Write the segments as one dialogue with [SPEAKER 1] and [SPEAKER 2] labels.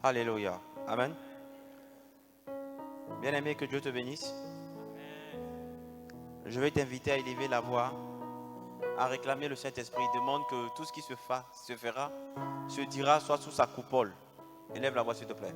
[SPEAKER 1] Alléluia. Amen. Bien-aimé, que Dieu te bénisse. Je vais t'inviter à élever la voix, à réclamer le Saint-Esprit. Demande que tout ce qui se fera, se dira, soit sous sa coupole. Élève la voix, s'il te plaît.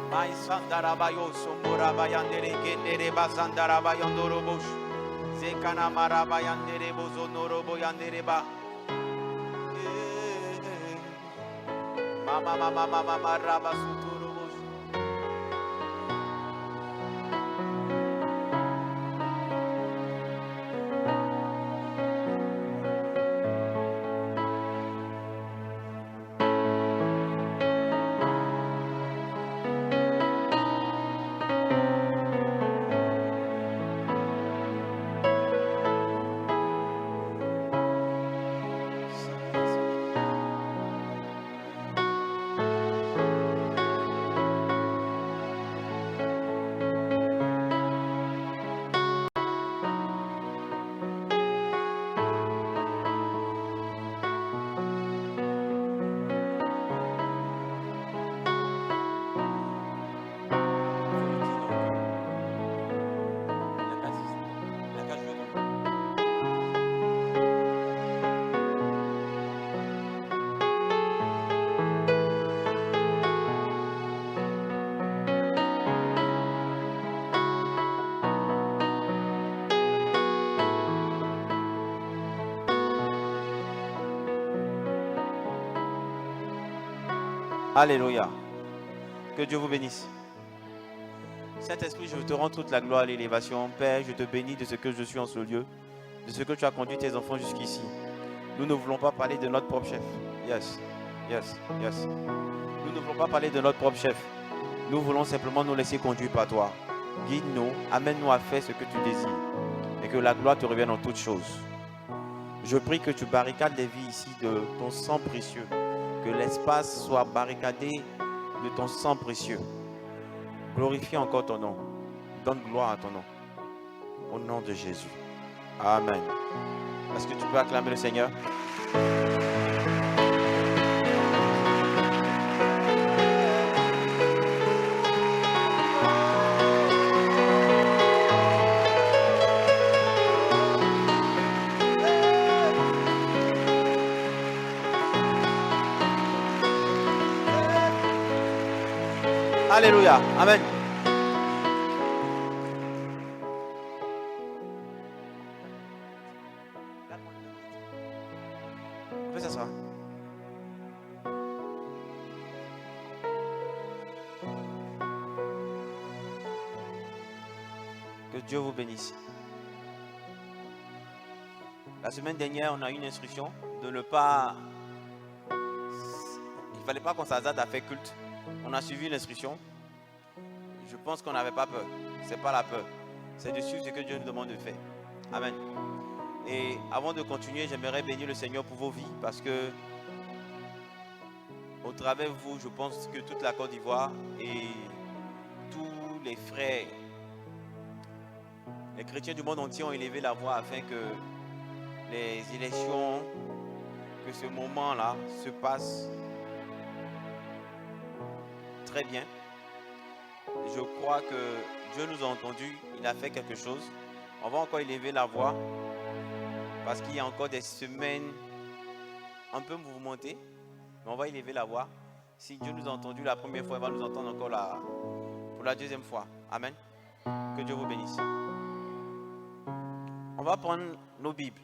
[SPEAKER 1] Mai sandarabayo somburabayandere kendere bazandarabayandorobosh. Zekana marabayandere bozonoroboyandere ba. Mama rabasutorobosh. Alléluia. Que Dieu vous bénisse. Saint-Esprit, je te rends toute la gloire et l'élévation. Père, je te bénis de ce que je suis en ce lieu, de ce que tu as conduit tes enfants jusqu'ici. Nous ne voulons pas parler de notre propre chef. Yes. Nous ne voulons pas parler de notre propre chef. Nous voulons simplement nous laisser conduire par toi. Guide-nous, amène-nous à faire ce que tu désires. Et que la gloire te revienne en toutes choses. Je prie que tu barricades les vies ici de ton sang précieux. Que l'espace soit barricadé de ton sang précieux. Glorifie encore ton nom. Donne gloire à ton nom. Au nom de Jésus. Amen. Est-ce que tu peux acclamer le Seigneur? Alléluia. Amen. On fait ça. Que Dieu vous bénisse. La semaine dernière, on a eu une instruction de ne pas... Il ne fallait pas qu'on s'hasarde à faire culte. On a suivi l'instruction. Je pense qu'on n'avait pas peur. Ce n'est pas la peur. C'est de suivre ce que Dieu nous demande de faire. Amen. Et avant de continuer, j'aimerais bénir le Seigneur pour vos vies. Parce que au travers de vous, je pense que toute la Côte d'Ivoire et tous les frères, les chrétiens du monde entier ont élevé la voix afin que les élections, que ce moment-là se passe très bien. Je crois que Dieu nous a entendus, il a fait quelque chose. On va encore élever la voix parce qu'il y a encore des semaines un peu mouvementées, mais on va élever la voix. Si Dieu nous a entendus la première fois, il va nous entendre encore pour la deuxième fois. Amen. Que Dieu vous bénisse. On va prendre nos Bibles.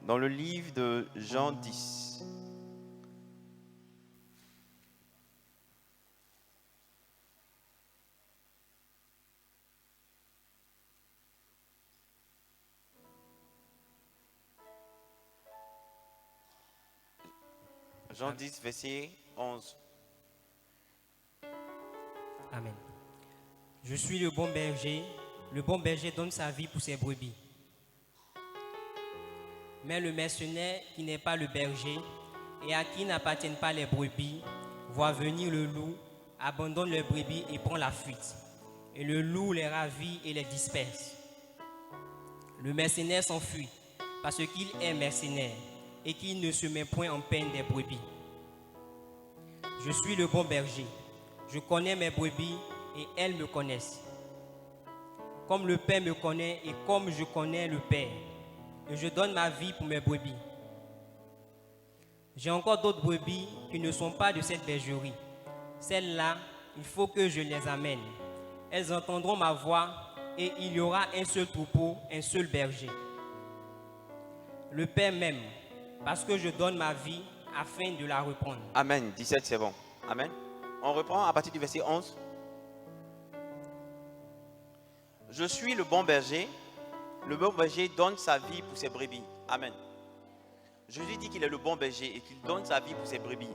[SPEAKER 1] Dans le livre de Jean 10. Jean 10, verset 11.
[SPEAKER 2] Amen. Je suis le bon berger. Le bon berger donne sa vie pour ses brebis. Mais le mercenaire qui n'est pas le berger et à qui n'appartiennent pas les brebis, voit venir le loup, abandonne les brebis et prend la fuite. Et le loup les ravit et les disperse. Le mercenaire s'enfuit parce qu'il est mercenaire et qu'il ne se met point en peine des brebis. Je suis le bon berger. Je connais mes brebis et elles me connaissent. Comme le Père me connaît et comme je connais le Père. Et je donne ma vie pour mes brebis. J'ai encore d'autres brebis qui ne sont pas de cette bergerie. Celles-là, il faut que je les amène. Elles entendront ma voix et il y aura un seul troupeau, un seul berger. Le Père m'aime parce que je donne ma vie afin de la reprendre.
[SPEAKER 1] Amen. 17, c'est bon. Amen. On reprend à partir du verset 11. Je suis le bon berger. Le bon berger donne sa vie pour ses brebis. Amen. Jésus dit qu'il est le bon berger et qu'il donne sa vie pour ses brebis.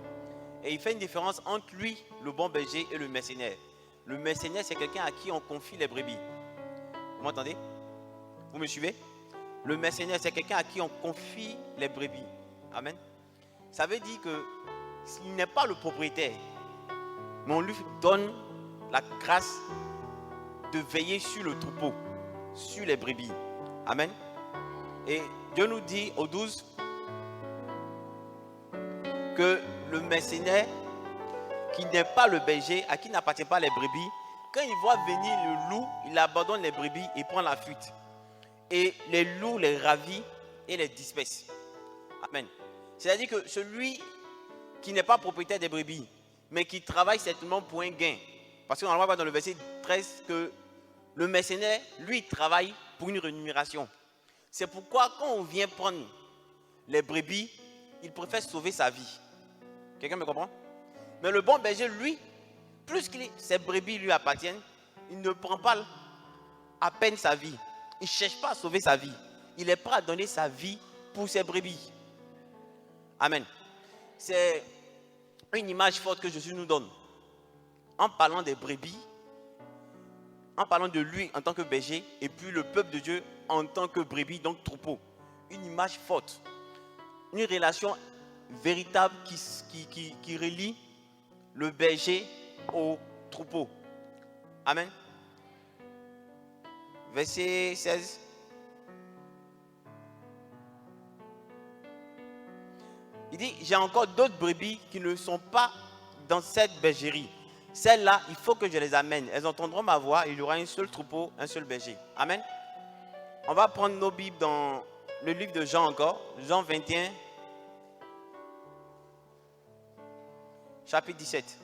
[SPEAKER 1] Et il fait une différence entre lui, le bon berger, et le mercenaire. Le mercenaire, c'est quelqu'un à qui on confie les brebis. Vous m'entendez? Vous me suivez? Le mercenaire, c'est quelqu'un à qui on confie les brebis. Amen. Ça veut dire qu'il n'est pas le propriétaire, mais on lui donne la grâce de veiller sur le troupeau, sur les brebis. Amen. Et Dieu nous dit au 12 que le mercenaire qui n'est pas le berger, à qui n'appartient pas les brebis, quand il voit venir le loup, il abandonne les brebis et prend la fuite. Et les loups les ravit et les disperse. Amen. C'est-à-dire que celui qui n'est pas propriétaire des brebis, mais qui travaille certainement pour un gain. Parce qu'on va voir dans le verset 13 que le mercenaire, lui, travaille pour une rémunération. C'est pourquoi quand on vient prendre les brebis, il préfère sauver sa vie. Quelqu'un me comprend? Mais le bon berger, lui, plus que ses brebis lui appartiennent, il ne prend pas à peine sa vie. Il ne cherche pas à sauver sa vie. Il est prêt à donner sa vie pour ses brebis. Amen. C'est une image forte que Jésus nous donne. En parlant des brebis, en parlant de lui en tant que berger, et puis le peuple de Dieu en tant que brebis, donc troupeau. Une image forte. Une relation véritable qui relie le berger au troupeau. Amen. Verset 16. Il dit, j'ai encore d'autres brebis qui ne sont pas dans cette bergerie. Celles-là, il faut que je les amène. Elles entendront ma voix et il y aura un seul troupeau, un seul berger. Amen. On va prendre nos Bibles dans le livre de Jean encore. Jean 21, chapitre 17.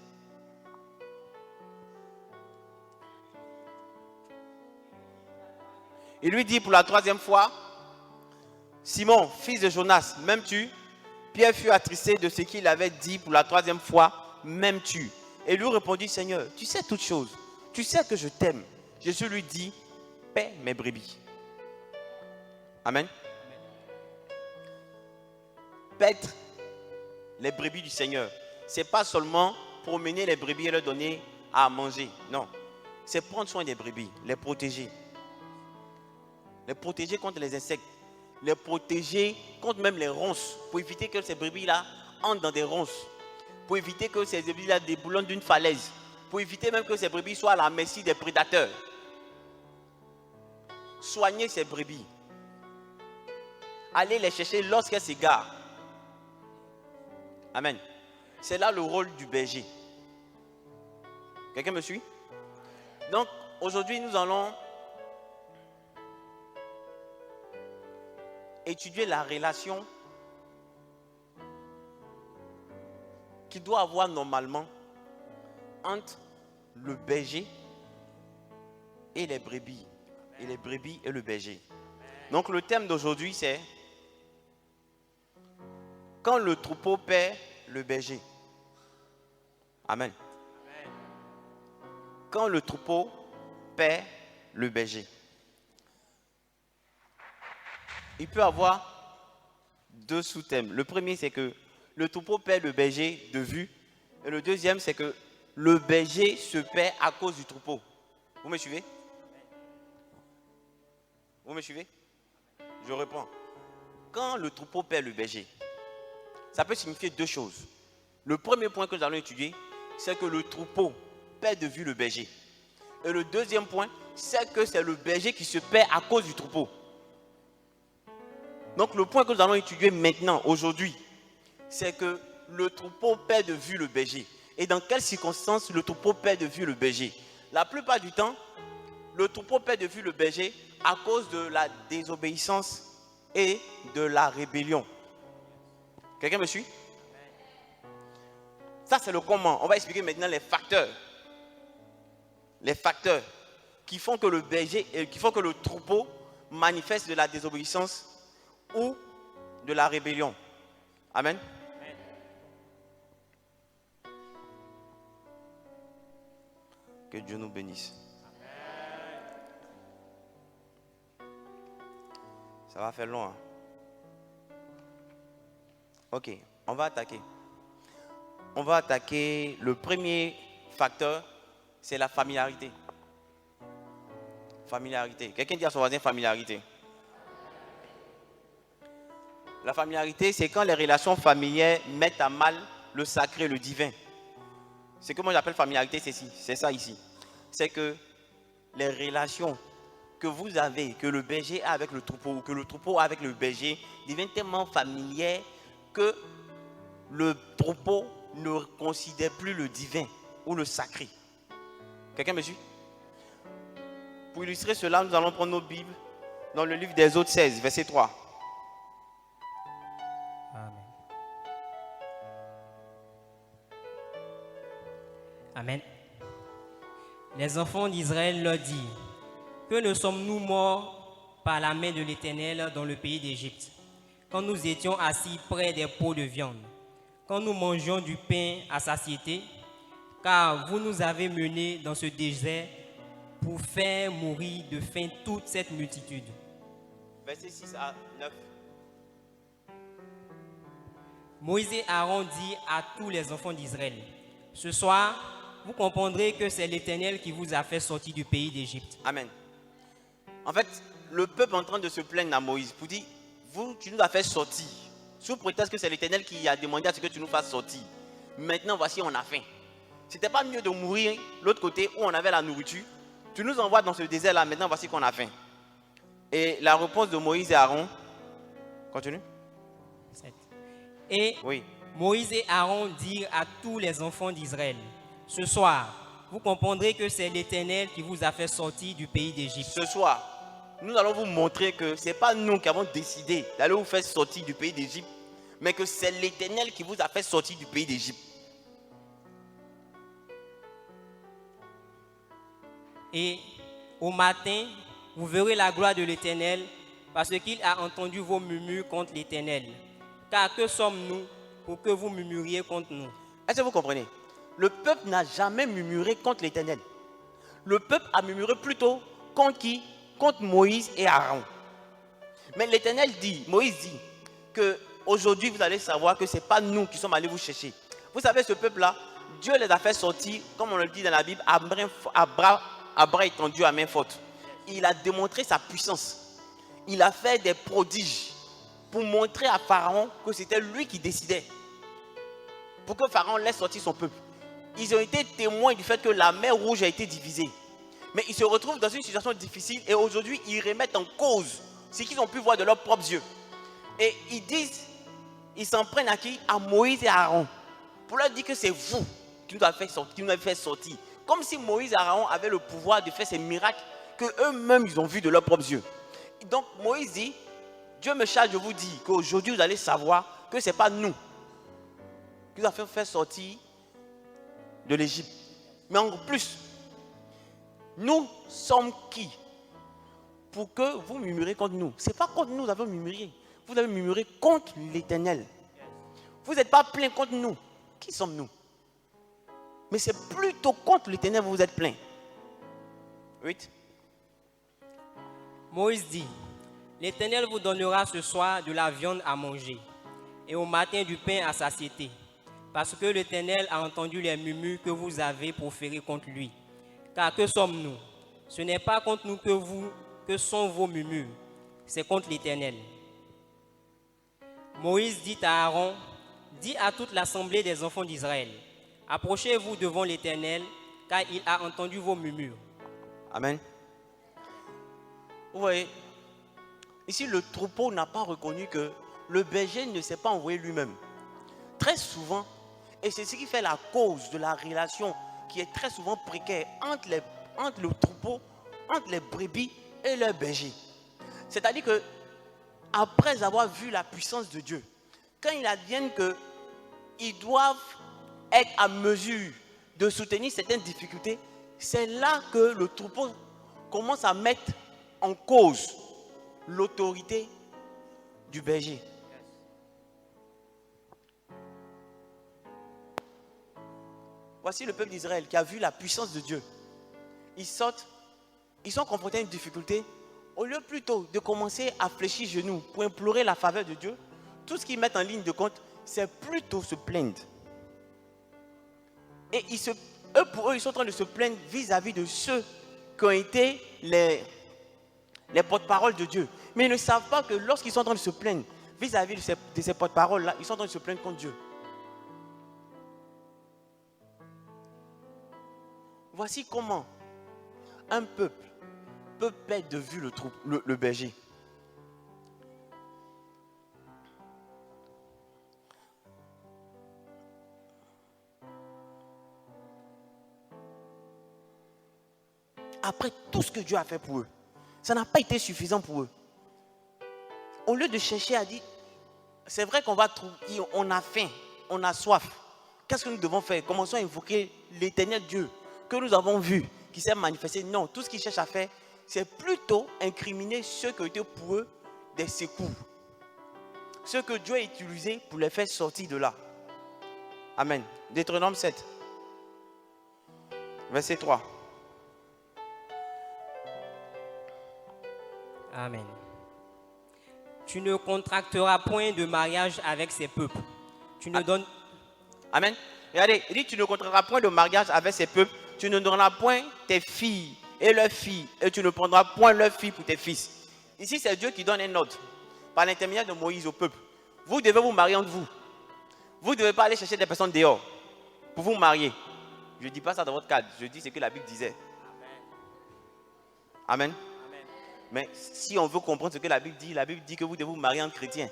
[SPEAKER 1] Il lui dit pour la troisième fois, Simon, fils de Jonas, m'aimes-tu? Pierre fut attristé de ce qu'il avait dit pour la troisième fois, m'aimes-tu? Et lui répondit, Seigneur, tu sais toutes choses. Tu sais que je t'aime. Jésus lui dit, paie mes brebis. Amen. Paître les brebis du Seigneur. Ce n'est pas seulement promener les brebis et leur donner à manger. Non. C'est prendre soin des brebis, les protéger. Les protéger contre les insectes. Les protéger contre même les ronces. Pour éviter que ces brebis-là entrent dans des ronces. Pour éviter que ces brebis-là déboulonnent d'une falaise. Pour éviter même que ces brebis soient à la merci des prédateurs. Soigner ces brebis. Allez les chercher lorsqu'elles s'égarent. Amen. C'est là le rôle du berger. Quelqu'un me suit? Donc, aujourd'hui, nous allons étudier la relation qu'il doit avoir normalement entre le berger et les brebis. Et les brebis et le berger. Donc le thème d'aujourd'hui c'est quand le troupeau perd le berger. Amen. Quand le troupeau perd le berger. Il peut avoir deux sous-thèmes. Le premier, c'est que le troupeau perd le berger de vue. Et le deuxième, c'est que le berger se perd à cause du troupeau. Vous me suivez? Vous me suivez? Je reprends. Quand le troupeau perd le berger, ça peut signifier deux choses. Le premier point que nous allons étudier, c'est que le troupeau perd de vue le berger. Et le deuxième point, c'est que c'est le berger qui se perd à cause du troupeau. Donc le point que nous allons étudier maintenant, aujourd'hui, c'est que le troupeau perd de vue le berger. Et dans quelles circonstances le troupeau perd de vue le berger? La plupart du temps, le troupeau perd de vue le berger à cause de la désobéissance et de la rébellion. Quelqu'un me suit? Ça, c'est le comment. On va expliquer maintenant les facteurs. Les facteurs qui font que le berger, qui font que le troupeau manifeste de la désobéissance ou de la rébellion. Amen. Que Dieu nous bénisse. Ça va faire long. Hein? Ok, on va attaquer. On va attaquer le premier facteur, c'est la familiarité. Familiarité. Quelqu'un dit à son voisin familiarité. La familiarité, c'est quand les relations familières mettent à mal le sacré, le divin. Ce que moi j'appelle familiarité, c'est ça ici. C'est que les relations que vous avez, que le berger a avec le troupeau, ou que le troupeau a avec le berger, deviennent tellement familières que le troupeau ne considère plus le divin ou le sacré. Quelqu'un me suit? Pour illustrer cela, nous allons prendre nos Bibles dans le livre des Exode 16, verset 3.
[SPEAKER 2] Amen. Amen. Les enfants d'Israël leur dirent: que ne sommes-nous morts par la main de l'Éternel dans le pays d'Égypte, quand nous étions assis près des pots de viande, quand nous mangions du pain à satiété, car vous nous avez menés dans ce désert pour faire mourir de faim toute cette multitude.
[SPEAKER 1] Verset 6 à 9.
[SPEAKER 2] Moïse et Aaron dirent à tous les enfants d'Israël: ce soir, vous comprendrez que c'est l'Éternel qui vous a fait sortir du pays d'Égypte.
[SPEAKER 1] Amen. En fait, le peuple est en train de se plaindre à Moïse pour dire: tu nous as fait sortir, sous prétexte que c'est l'Éternel qui a demandé à ce que tu nous fasses sortir. Maintenant, voici, on a faim. C'était pas mieux de mourir l'autre côté où on avait la nourriture? Tu nous envoies dans ce désert-là, maintenant, voici qu'on a faim. Et la réponse de Moïse et Aaron, continue.
[SPEAKER 2] 7. Et
[SPEAKER 1] oui.
[SPEAKER 2] Moïse et Aaron dirent à tous les enfants d'Israël: ce soir, vous comprendrez que c'est l'Éternel qui vous a fait sortir du pays d'Égypte.
[SPEAKER 1] Ce soir, nous allons vous montrer que ce n'est pas nous qui avons décidé d'aller vous faire sortir du pays d'Égypte, mais que c'est l'Éternel qui vous a fait sortir du pays d'Égypte.
[SPEAKER 2] Et au matin, vous verrez la gloire de l'Éternel, parce qu'il a entendu vos murmures contre l'Éternel. Car que sommes-nous pour que vous murmuriez contre nous?
[SPEAKER 1] Est-ce que vous comprenez? Le peuple n'a jamais murmuré contre l'Éternel. Le peuple a murmuré plutôt contre qui? Contre Moïse et Aaron. Mais l'Éternel dit, Moïse dit, que aujourd'hui vous allez savoir que ce n'est pas nous qui sommes allés vous chercher. Vous savez, ce peuple-là, Dieu les a fait sortir, comme on le dit dans la Bible, à bras étendus, à main forte. Il a démontré sa puissance. Il a fait des prodiges pour montrer à Pharaon que c'était lui qui décidait. Pour que Pharaon laisse sortir son peuple. Ils ont été témoins du fait que la mer Rouge a été divisée. Mais ils se retrouvent dans une situation difficile et aujourd'hui, ils remettent en cause ce qu'ils ont pu voir de leurs propres yeux. Et ils disent, ils s'en prennent à qui? À Moïse et à Aaron. Pour leur dire que c'est vous qui nous avez fait sortir. Comme si Moïse et Aaron avaient le pouvoir de faire ces miracles qu'eux-mêmes ils ont vus de leurs propres yeux. Et donc Moïse dit, Dieu me charge de vous dire qu'aujourd'hui vous allez savoir que ce n'est pas nous qui nous a fait faire sortir de l'Égypte. Mais en plus, nous sommes qui pour que vous murmurez contre nous? Ce n'est pas contre nous que vous avez murmuré. Vous avez murmuré contre l'Éternel. Vous n'êtes pas plein contre nous. Qui sommes-nous? Mais c'est plutôt contre l'Éternel que vous êtes plein. 8.
[SPEAKER 2] Moïse dit, l'Éternel vous donnera ce soir de la viande à manger, et au matin du pain à satiété, parce que l'Éternel a entendu les murmures que vous avez proférés contre lui. Car que sommes-nous? Ce n'est pas contre nous que sont vos murmures, c'est contre l'Éternel. Moïse dit à Aaron, dis à toute l'assemblée des enfants d'Israël, approchez-vous devant l'Éternel, car il a entendu vos murmures.
[SPEAKER 1] Amen. Vous voyez, ici le troupeau n'a pas reconnu que le berger ne s'est pas envoyé lui-même. Très souvent, et c'est ce qui fait la cause de la relation qui est très souvent précaire entre le troupeau, entre les brebis et le berger. C'est-à-dire que après avoir vu la puissance de Dieu, quand il advienne qu'ils doivent être à mesure de soutenir certaines difficultés, c'est là que le troupeau commence à mettre en cause l'autorité du berger. Voici le peuple d'Israël qui a vu la puissance de Dieu. Ils sortent, ils sont confrontés à une difficulté. Au lieu plutôt de commencer à fléchir genoux pour implorer la faveur de Dieu, tout ce qu'ils mettent en ligne de compte, c'est plutôt se plaindre. Et pour eux, ils sont en train de se plaindre vis-à-vis de ceux qui ont été les porte-paroles de Dieu. Mais ils ne savent pas que lorsqu'ils sont en train de se plaindre vis-à-vis de ces porte-paroles-là, ils sont en train de se plaindre contre Dieu. Voici comment un peuple peut perdre de vue le berger. Après tout ce que Dieu a fait pour eux, ça n'a pas été suffisant pour eux. Au lieu de chercher à dire, c'est vrai qu'on va trouver, on a faim, on a soif. Qu'est-ce que nous devons faire? Commençons à invoquer l'Éternel Dieu que nous avons vu, qui s'est manifesté. Non, tout ce qu'ils cherchent à faire, c'est plutôt incriminer ceux qui ont été pour eux des secours. Ceux que Dieu a utilisés pour les faire sortir de là. Amen. Deutéronome 7, verset 3.
[SPEAKER 2] Amen. Tu ne contracteras point de mariage avec ces peuples. Tu ne donnes...
[SPEAKER 1] Amen. Regardez, il dit tu ne contracteras point de mariage avec ces peuples. Tu ne donneras point tes filles et leurs filles. Et tu ne prendras point leurs filles pour tes fils. Ici, c'est Dieu qui donne un ordre par l'intermédiaire de Moïse au peuple. Vous devez vous marier entre vous. Vous ne devez pas aller chercher des personnes dehors pour vous marier. Je ne dis pas ça dans votre cadre. Je dis ce que la Bible disait. Amen. Mais si on veut comprendre ce que la Bible dit que vous devez vous marier entre chrétiens.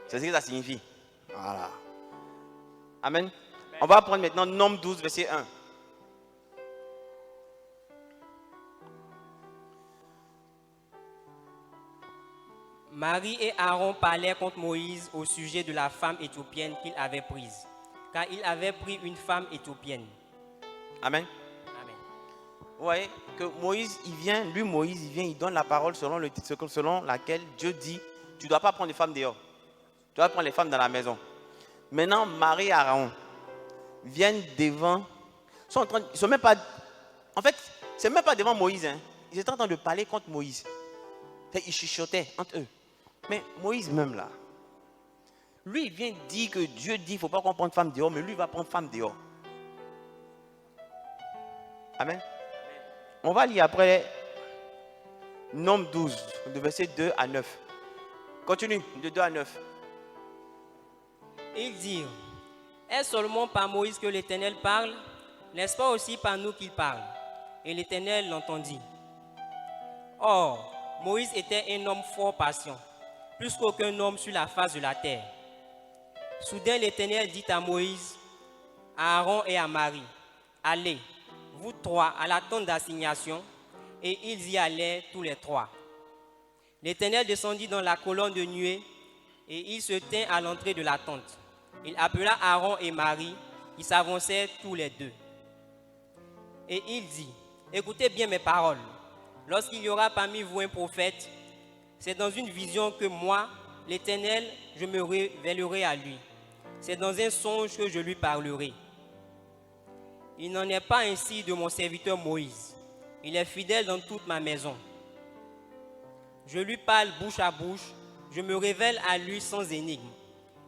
[SPEAKER 1] C'est ce que ça signifie. Voilà. Amen. On va prendre maintenant Nombre 12, verset 1.
[SPEAKER 2] Marie et Aaron parlaient contre Moïse au sujet de la femme éthiopienne qu'il avait prise, car il avait pris une femme éthiopienne.
[SPEAKER 1] Amen.
[SPEAKER 2] Amen.
[SPEAKER 1] Vous voyez que Moïse, il donne la parole selon laquelle Dieu dit, tu ne dois pas prendre les femmes dehors. Tu dois prendre les femmes dans la maison. Maintenant, Marie et Aaron viennent devant, ce n'est même pas devant Moïse. Hein. Ils étaient en train de parler contre Moïse. Ils chuchotaient entre eux. Mais Moïse même là, lui il vient dire que Dieu dit qu'il ne faut pas qu'on prenne femme dehors, mais lui il va prendre femme dehors. Amen. On va lire après Nombre 12, de verset 2 à 9. Continue, de 2 à 9.
[SPEAKER 2] Ils dirent, est-ce seulement par Moïse que l'Éternel parle? N'est-ce pas aussi par nous qu'il parle? Et l'Éternel l'entendit. Or, Moïse était un homme fort patient, plus qu'aucun homme sur la face de la terre. Soudain, l'Éternel dit à Moïse, à Aaron et à Marie, allez, vous trois, à la tente d'assignation, et ils y allaient tous les trois. L'Éternel descendit dans la colonne de nuée, et il se tint à l'entrée de la tente. Il appela Aaron et Marie, qui s'avançaient tous les deux. Et il dit, écoutez bien mes paroles. Lorsqu'il y aura parmi vous un prophète, c'est dans une vision que moi, l'Éternel, je me révélerai à lui. C'est dans un songe que je lui parlerai. Il n'en est pas ainsi de mon serviteur Moïse. Il est fidèle dans toute ma maison. Je lui parle bouche à bouche, je me révèle à lui sans énigme.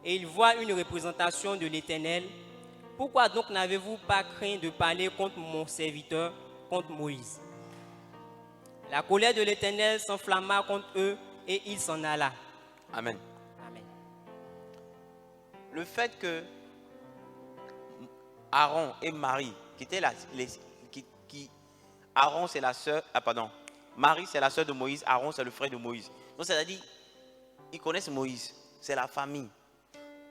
[SPEAKER 2] Et il voit une représentation de l'Éternel. Pourquoi donc n'avez-vous pas craint de parler contre mon serviteur, contre Moïse? La colère de l'Éternel s'enflamma contre eux et il s'en alla.
[SPEAKER 1] Amen.
[SPEAKER 2] Amen.
[SPEAKER 1] Le fait que Aaron et Marie, Aaron c'est la sœur, Marie c'est la sœur de Moïse, Aaron c'est le frère de Moïse. Donc c'est-à-dire, ils connaissent Moïse, c'est la famille.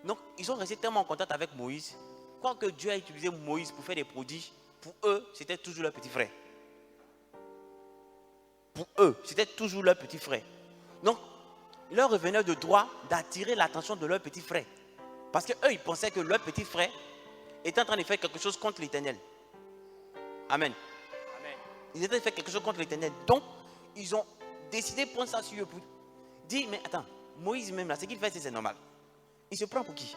[SPEAKER 1] Donc ils sont restés tellement en contact avec Moïse, quoique Dieu a utilisé Moïse pour faire des prodiges, pour eux c'était toujours leur petit frère. Pour eux, c'était toujours leur petit frère. Donc, il leur revenait de droit d'attirer l'attention de leur petit frère. Parce qu'eux, ils pensaient que leur petit frère était en train de faire quelque chose contre l'Éternel. Amen.
[SPEAKER 2] Amen.
[SPEAKER 1] Ils étaient en train de faire quelque chose contre l'Éternel. Donc, ils ont décidé de prendre ça sur eux pour dire, mais attends, Moïse même là, ce qu'il fait, c'est normal. Il se prend pour qui?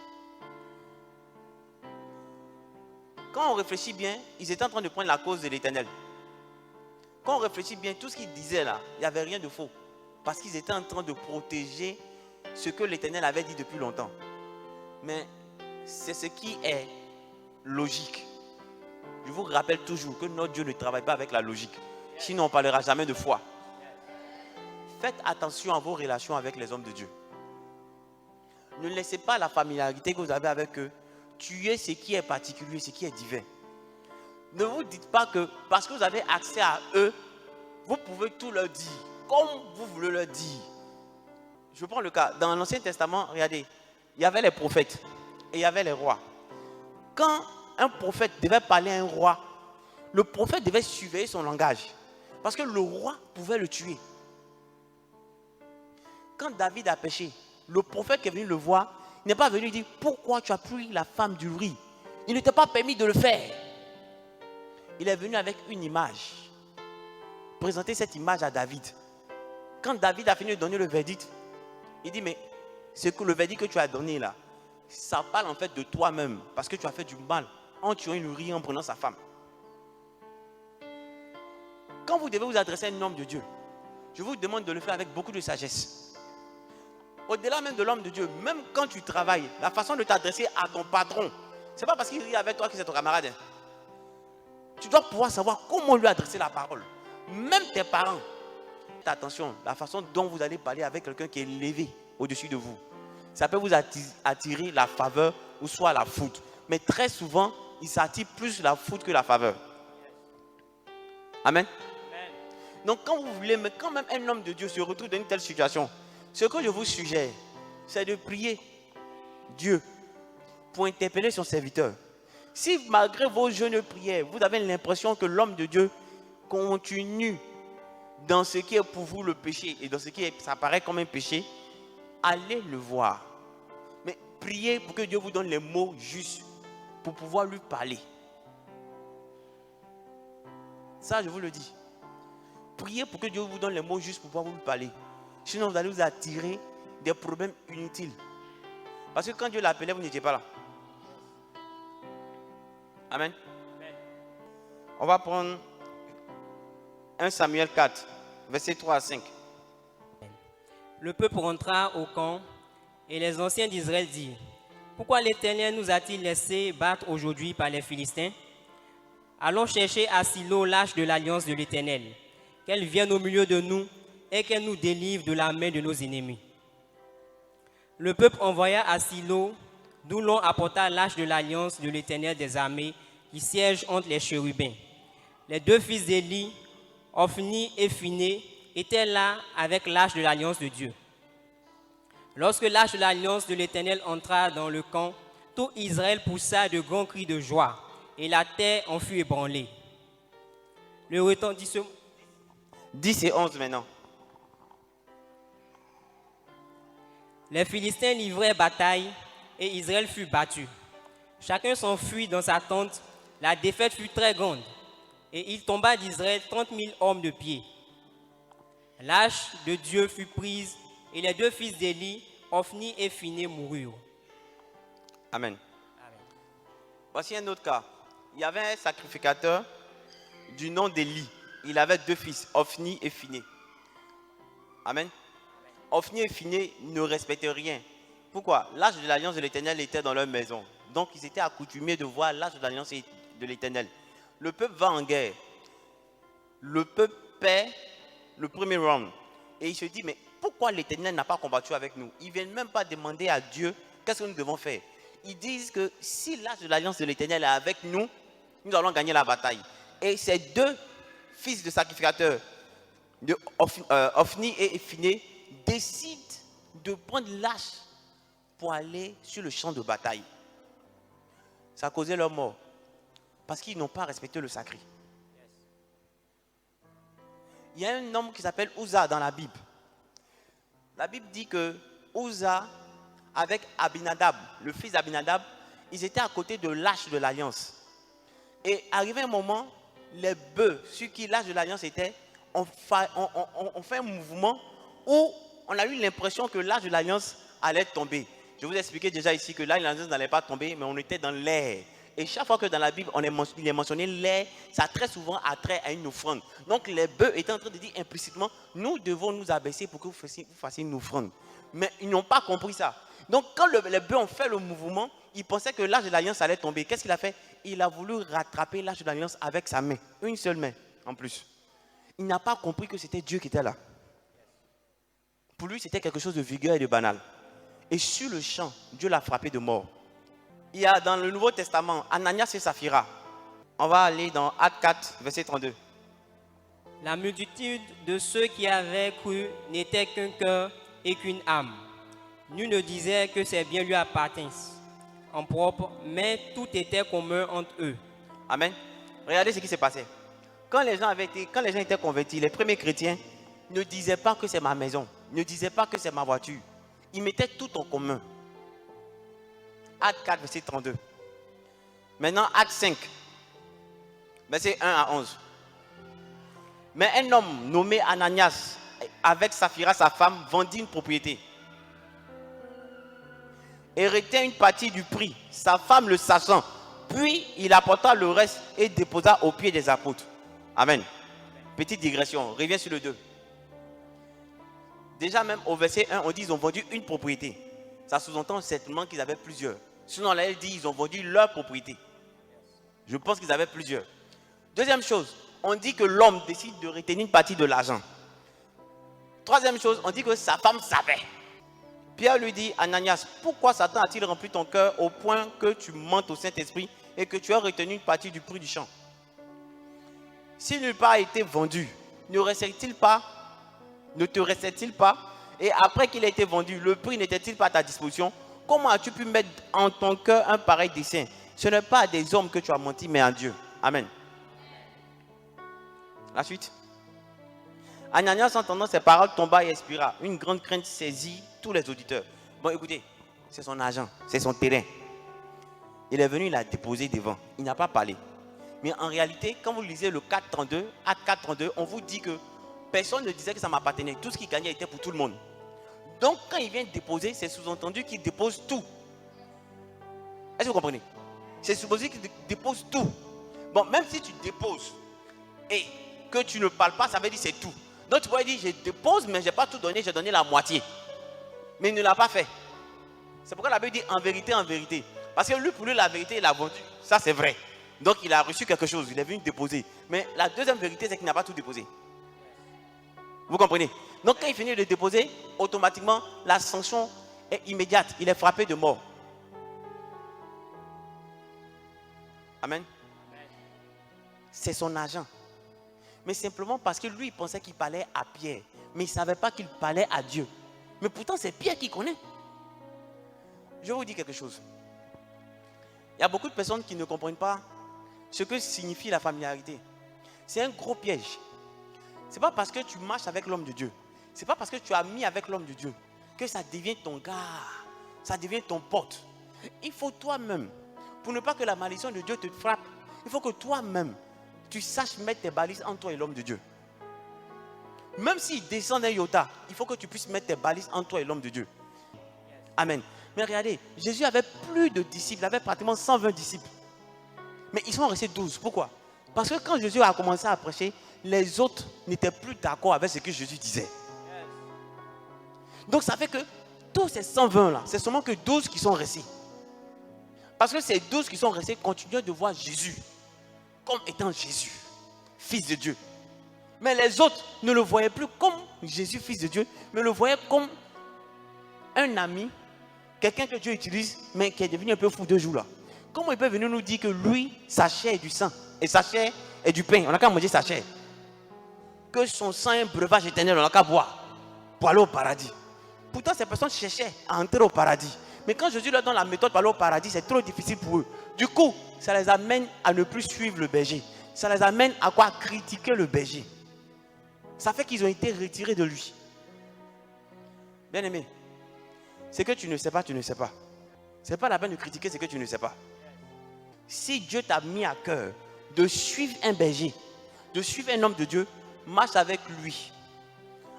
[SPEAKER 1] Quand on réfléchit bien, ils étaient en train de prendre la cause de l'Éternel. Quand on réfléchit bien, tout ce qu'ils disaient là, il n'y avait rien de faux. Parce qu'ils étaient en train de protéger ce que l'Éternel avait dit depuis longtemps. Mais c'est ce qui est logique. Je vous rappelle toujours que notre Dieu ne travaille pas avec la logique. Sinon, on ne parlera jamais de foi. Faites attention à vos relations avec les hommes de Dieu. Ne laissez pas la familiarité que vous avez avec eux tuer ce qui est particulier, ce qui est divin. Ne vous dites pas que parce que vous avez accès à eux, vous pouvez tout leur dire, comme vous voulez leur dire. Je prends le cas, dans l'Ancien Testament, regardez, il y avait les prophètes et il y avait les rois. Quand un prophète devait parler à un roi, le prophète devait surveiller son langage. Parce que le roi pouvait le tuer. Quand David a péché, le prophète qui est venu le voir, il n'est pas venu dire, pourquoi tu as pris la femme d'Uri? Il n'était pas permis de le faire. Il est venu avec une image. Présenter cette image à David. Quand David a fini de donner le verdict, il dit, mais c'est que le verdict que tu as donné là, ça parle en fait de toi-même. Parce que tu as fait du mal en tuant une Uri en prenant sa femme. Quand vous devez vous adresser à un homme de Dieu, je vous demande de le faire avec beaucoup de sagesse. Au-delà même de l'homme de Dieu, même quand tu travailles, la façon de t'adresser à ton patron, c'est pas parce qu'il rit avec toi que c'est ton camarade. Tu dois pouvoir savoir comment lui adresser la parole. Même tes parents. Faites attention, la façon dont vous allez parler avec quelqu'un qui est élevé au-dessus de vous. Ça peut vous attirer la faveur ou soit la foudre. Mais très souvent, il s'attire plus la foudre que la faveur. Amen.
[SPEAKER 2] Amen.
[SPEAKER 1] Donc quand vous voulez, mais quand même un homme de Dieu se retrouve dans une telle situation, ce que je vous suggère, c'est de prier Dieu pour interpeller son serviteur. Si malgré vos jeûnes et prières, vous avez l'impression que l'homme de Dieu continue dans ce qui est pour vous le péché et dans ce qui ça paraît comme un péché, allez le voir. Mais priez pour que Dieu vous donne les mots justes pour pouvoir lui parler. Ça, je vous le dis. Priez pour que Dieu vous donne les mots justes pour pouvoir vous parler. Sinon, vous allez vous attirer des problèmes inutiles. Parce que quand Dieu l'appelait, vous n'étiez pas là. Amen.
[SPEAKER 2] Amen.
[SPEAKER 1] On va prendre 1 Samuel 4, versets 3 à 5.
[SPEAKER 2] Le peuple rentra au camp et les anciens d'Israël dirent, pourquoi l'Éternel nous a-t-il laissé battre aujourd'hui par les Philistins? Allons chercher à Silo l'arche de l'alliance de l'Éternel, qu'elle vienne au milieu de nous et qu'elle nous délivre de la main de nos ennemis. Le peuple envoya à Silo, d'où l'on apporta l'arche de l'alliance de l'Éternel des armées qui siège entre les chérubins. Les deux fils d'Élie, Ophni et Phiné, étaient là avec l'arche de l'alliance de Dieu. Lorsque l'arche de l'alliance de l'Éternel entra dans le camp, tout Israël poussa de grands cris de joie, et la terre en fut ébranlée. Le retentissement...
[SPEAKER 1] 10 et 11 maintenant.
[SPEAKER 2] Les Philistins livraient bataille, et Israël fut battu. Chacun s'enfuit dans sa tente. La défaite fut très grande. Et il tomba d'Israël 30 000 hommes de pied. L'âge de Dieu fut prise et les deux fils d'Élie, Ophni et Phiné, moururent.
[SPEAKER 1] Amen. Voici un autre cas. Il y avait un sacrificateur du nom d'Élie. Il avait deux fils, Ophni et Phiné. Amen. Ophni et Phiné ne respectaient rien. Pourquoi? L'âge de l'alliance de l'Éternel était dans leur maison. Donc ils étaient accoutumés de voir l'âge de l'alliance de l'Éternel. Le peuple va en guerre. Le peuple perd le premier round. Et il se dit, mais pourquoi l'Éternel n'a pas combattu avec nous? Ils ne viennent même pas demander à Dieu qu'est-ce que nous devons faire. Ils disent que si l'âge de l'alliance de l'Éternel est avec nous, nous allons gagner la bataille. Et ces deux fils de sacrificateurs, Ophni et Phiné, décident de prendre l'âge pour aller sur le champ de bataille. Ça a causé leur mort. Parce qu'ils n'ont pas respecté le sacré. Il y a un homme qui s'appelle Uza dans la Bible. La Bible dit que Uza, avec Abinadab, le fils d'Abinadab, ils étaient à côté de l'arche de l'alliance. Et arrivé un moment, les bœufs sur qui l'arche de l'alliance était, ont fait un mouvement où on a eu l'impression que l'arche de l'alliance allait tomber. Je vous ai expliqué déjà ici que l'arche de l'alliance n'allait pas tomber, mais on était dans l'air. Et chaque fois que dans la Bible, il est mentionné l'air, ça a très souvent attrait à une offrande. Donc les bœufs étaient en train de dire implicitement, nous devons nous abaisser pour que vous fassiez une offrande. Mais ils n'ont pas compris ça. Donc quand les bœufs ont fait le mouvement, ils pensaient que l'arche de l'alliance allait tomber. Qu'est-ce qu'il a fait? Il a voulu rattraper l'arche de l'alliance avec sa main. Une seule main en plus. Il n'a pas compris que c'était Dieu qui était là. Pour lui, c'était quelque chose de vulgaire et de banal. Et sur le champ, Dieu l'a frappé de mort. Il y a dans le Nouveau Testament, Ananias et Saphira. On va aller dans Actes 4, verset 32.
[SPEAKER 2] La multitude de ceux qui avaient cru n'était qu'un cœur et qu'une âme. Nul ne disait que ses biens lui appartinssent en propre, mais tout était commun entre eux.
[SPEAKER 1] Amen. Regardez ce qui s'est passé. Quand les gens étaient convertis, les premiers chrétiens ne disaient pas que c'est ma maison, ne disaient pas que c'est ma voiture. Ils mettaient tout en commun. Acte 4, verset 32. Maintenant, Acte 5, verset 1 à 11. Mais un homme nommé Ananias, avec Saphira, sa femme, vendit une propriété et retint une partie du prix, sa femme le sachant. Puis il apporta le reste et déposa aux pieds des apôtres. Amen. Petite digression, reviens sur le 2. Déjà même au verset 1, on dit qu'ils ont vendu une propriété. Ça sous-entend certainement qu'ils avaient plusieurs. Sinon, là, elle dit qu'ils ont vendu leur propriété. Je pense qu'ils avaient plusieurs. Deuxième chose, on dit que l'homme décide de retenir une partie de l'argent. Troisième chose, on dit que sa femme savait. Pierre lui dit, Ananias, pourquoi Satan a-t-il rempli ton cœur au point que tu mentes au Saint-Esprit et que tu as retenu une partie du prix du champ? Si nulle part a été vendu, ne te restait-il pas? Et après qu'il a été vendu, le prix n'était-il pas à ta disposition? Comment as-tu pu mettre en ton cœur un pareil dessein? Ce n'est pas à des hommes que tu as menti, mais à Dieu. Amen. La suite. Ananias, entendant ces paroles, tomba et expira. Une grande crainte saisit tous les auditeurs. Bon, écoutez, c'est son argent, c'est son terrain. Il est venu, il a déposé devant. Il n'a pas parlé. Mais en réalité, quand vous lisez le 4.32, Acte 4.32, on vous dit que personne ne disait que ça m'appartenait. Tout ce qu'il gagnait était pour tout le monde. Donc, quand il vient déposer, c'est sous-entendu qu'il dépose tout. Est-ce que vous comprenez? C'est supposé qu'il dépose tout. Bon, même si tu déposes et que tu ne parles pas, ça veut dire c'est tout. Donc, tu pourrais dire, je dépose, mais je n'ai pas tout donné, j'ai donné la moitié. Mais il ne l'a pas fait. C'est pourquoi la Bible dit en vérité, en vérité. Parce que lui, pour lui, la vérité, il a vendu. Ça, c'est vrai. Donc, il a reçu quelque chose, il est venu déposer. Mais la deuxième vérité, c'est qu'il n'a pas tout déposé. Vous comprenez? Donc, quand il finit de déposer, automatiquement, la sanction est immédiate. Il est frappé de mort. Amen. C'est son argent. Mais simplement parce que lui, il pensait qu'il parlait à Pierre. Mais il ne savait pas qu'il parlait à Dieu. Mais pourtant, c'est Pierre qui connaît. Je vais vous dire quelque chose. Il y a beaucoup de personnes qui ne comprennent pas ce que signifie la familiarité. C'est un gros piège. Ce n'est pas parce que tu marches avec l'homme de Dieu, ce n'est pas parce que tu as mis avec l'homme de Dieu que ça devient ton gars, ça devient ton pote. Il faut toi-même, pour ne pas que la malédiction de Dieu te frappe, il faut que toi-même, tu saches mettre tes balises entre toi et l'homme de Dieu. Même s'il descend d'un iota, il faut que tu puisses mettre tes balises entre toi et l'homme de Dieu. Amen. Mais regardez, Jésus avait plus de disciples, il avait pratiquement 120 disciples. Mais ils sont restés 12. Pourquoi? Parce que quand Jésus a commencé à prêcher, les autres n'étaient plus d'accord avec ce que Jésus disait. Donc ça fait que tous ces 120 là, c'est seulement que 12 qui sont restés. Parce que ces 12 qui sont restés continuaient de voir Jésus comme étant Jésus, fils de Dieu. Mais les autres ne le voyaient plus comme Jésus, fils de Dieu, mais le voyaient comme un ami, quelqu'un que Dieu utilise, mais qui est devenu un peu fou 2 jours là. Comment il peut venir nous dire que lui, sa chair est du sang et sa chair est du pain? On n'a qu'à manger sa chair. Que son sang est un breuvage éternel, on n'a qu'à boire pour aller au paradis. Pourtant, ces personnes cherchaient à entrer au paradis. Mais quand Jésus leur donne la méthode pour aller au paradis, c'est trop difficile pour eux. Du coup, ça les amène à ne plus suivre le berger. Ça les amène à quoi? Critiquer le berger. Ça fait qu'ils ont été retirés de lui. Bien aimé, ce que tu ne sais pas, tu ne sais pas. Ce n'est pas la peine de critiquer ce que tu ne sais pas. Si Dieu t'a mis à cœur de suivre un berger, de suivre un homme de Dieu, marche avec lui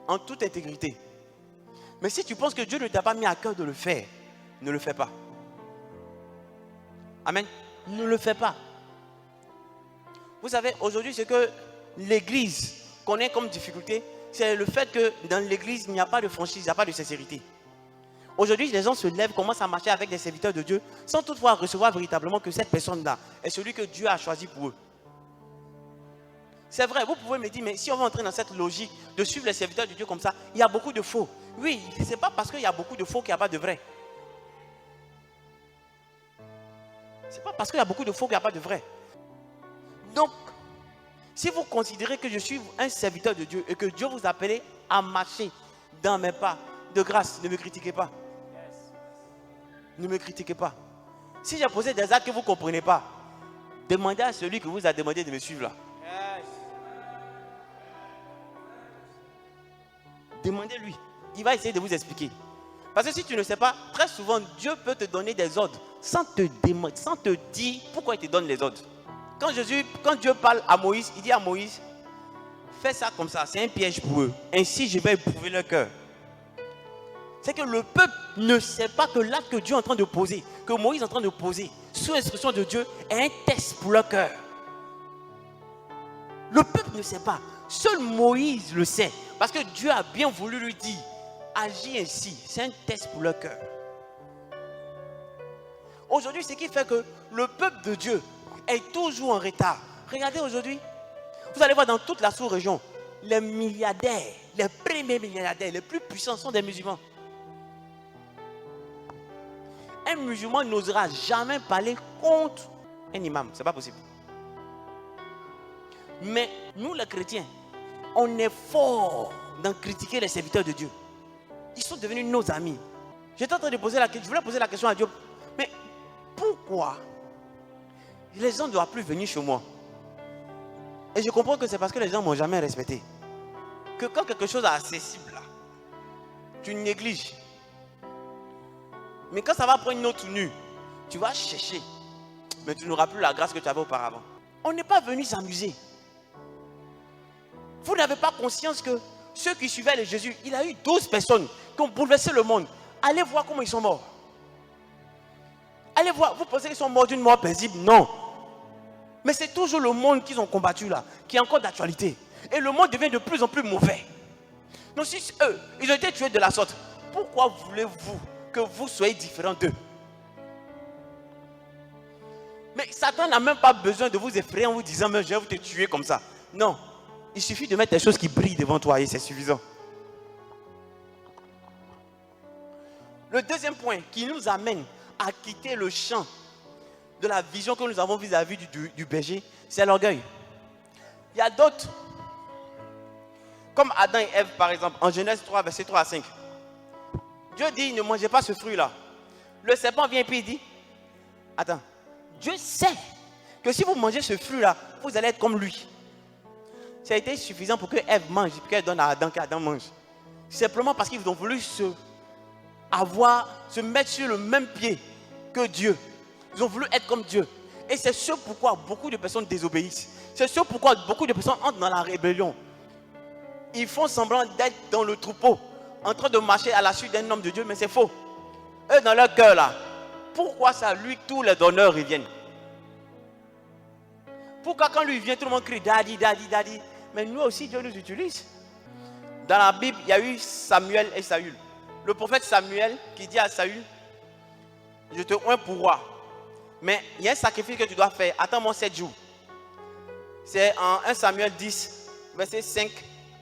[SPEAKER 1] en toute intégrité. Mais si tu penses que Dieu ne t'a pas mis à cœur de le faire, ne le fais pas. Amen. Ne le fais pas. Vous savez, aujourd'hui, ce que l'Église connaît comme difficulté, c'est le fait que dans l'Église, il n'y a pas de franchise, il n'y a pas de sincérité. Aujourd'hui, les gens se lèvent, commencent à marcher avec des serviteurs de Dieu, sans toutefois recevoir véritablement que cette personne-là est celui que Dieu a choisi pour eux. C'est vrai, vous pouvez me dire, mais si on va entrer dans cette logique de suivre les serviteurs de Dieu comme ça, il y a beaucoup de faux. Oui, ce n'est pas parce qu'il y a beaucoup de faux qu'il n'y a pas de vrai. Ce n'est pas parce qu'il y a beaucoup de faux qu'il n'y a pas de vrai. Donc, si vous considérez que je suis un serviteur de Dieu et que Dieu vous appelle à marcher dans mes pas, de grâce, ne me critiquez pas. Ne me critiquez pas. Si j'ai posé des actes que vous ne comprenez pas, demandez à celui qui vous a demandé de me suivre là. Demandez-lui. Il va essayer de vous expliquer. Parce que si tu ne sais pas, très souvent, Dieu peut te donner des ordres sans te dire pourquoi il te donne les ordres. Quand Dieu parle à Moïse, il dit à Moïse, fais ça comme ça, c'est un piège pour eux. Ainsi, je vais éprouver leur cœur. C'est que le peuple ne sait pas que l'acte que Dieu est en train de poser, que Moïse est en train de poser, sous l'instruction de Dieu, est un test pour leur cœur. Le peuple ne sait pas. Seul Moïse le sait. Parce que Dieu a bien voulu lui dire, agis ainsi. C'est un test pour leur cœur. Aujourd'hui, ce qui fait que le peuple de Dieu est toujours en retard. Regardez aujourd'hui, vous allez voir dans toute la sous-région, les milliardaires, les premiers milliardaires, les plus puissants sont des musulmans. Un musulman n'osera jamais parler contre un imam. Ce n'est pas possible. Mais nous les chrétiens, on est fort dans critiquer les serviteurs de Dieu. Ils sont devenus nos amis. J'étais en train de poser la question, je voulais poser la question à Dieu. Mais pourquoi les gens ne doivent plus venir chez moi? Et je comprends que c'est parce que les gens ne m'ont jamais respecté. Que quand quelque chose est accessible, là, tu négliges. Mais quand ça va prendre une autre tenue, tu vas chercher. Mais tu n'auras plus la grâce que tu avais auparavant. On n'est pas venu s'amuser. Vous n'avez pas conscience que ceux qui suivaient le Jésus, il a eu 12 personnes qui ont bouleversé le monde. Allez voir comment ils sont morts. Allez voir, vous pensez qu'ils sont morts d'une mort paisible? Non. Mais c'est toujours le monde qu'ils ont combattu là, qui est encore d'actualité. Et le monde devient de plus en plus mauvais. Donc si eux, ils ont été tués de la sorte, pourquoi voulez-vous que vous soyez différents d'eux? Mais Satan n'a même pas besoin de vous effrayer en vous disant, mais je vais vous te tuer comme ça. Non. Il suffit de mettre des choses qui brillent devant toi et c'est suffisant. Le deuxième point qui nous amène à quitter le champ de la vision que nous avons vis-à-vis du berger, c'est l'orgueil. Il y a d'autres, comme Adam et Ève par exemple, en Genèse 3, verset 3 à 5. Dieu dit, ne mangez pas ce fruit-là. Le serpent vient et puis il dit, attends, Dieu sait que si vous mangez ce fruit-là, vous allez être comme lui. Ça a été suffisant pour que Ève mange, pour qu'elle donne à Adam, qu'Adam mange. Simplement parce qu'ils ont voulu se mettre sur le même pied que Dieu. Ils ont voulu être comme Dieu. Et c'est ce pourquoi beaucoup de personnes désobéissent. C'est ce pourquoi beaucoup de personnes entrent dans la rébellion. Ils font semblant d'être dans le troupeau, en train de marcher à la suite d'un homme de Dieu, mais c'est faux. Eux, dans leur cœur là, pourquoi ça lui, tous les donneurs reviennent? Pourquoi quand lui vient, tout le monde crie Daddy, Daddy, Daddy? Mais nous aussi, Dieu nous utilise. Dans la Bible, il y a eu Samuel et Saül. Le prophète Samuel qui dit à Saül, je te oins pour roi. Mais il y a un sacrifice que tu dois faire. Attends-moi 7 jours. C'est en 1 Samuel 10, verset 5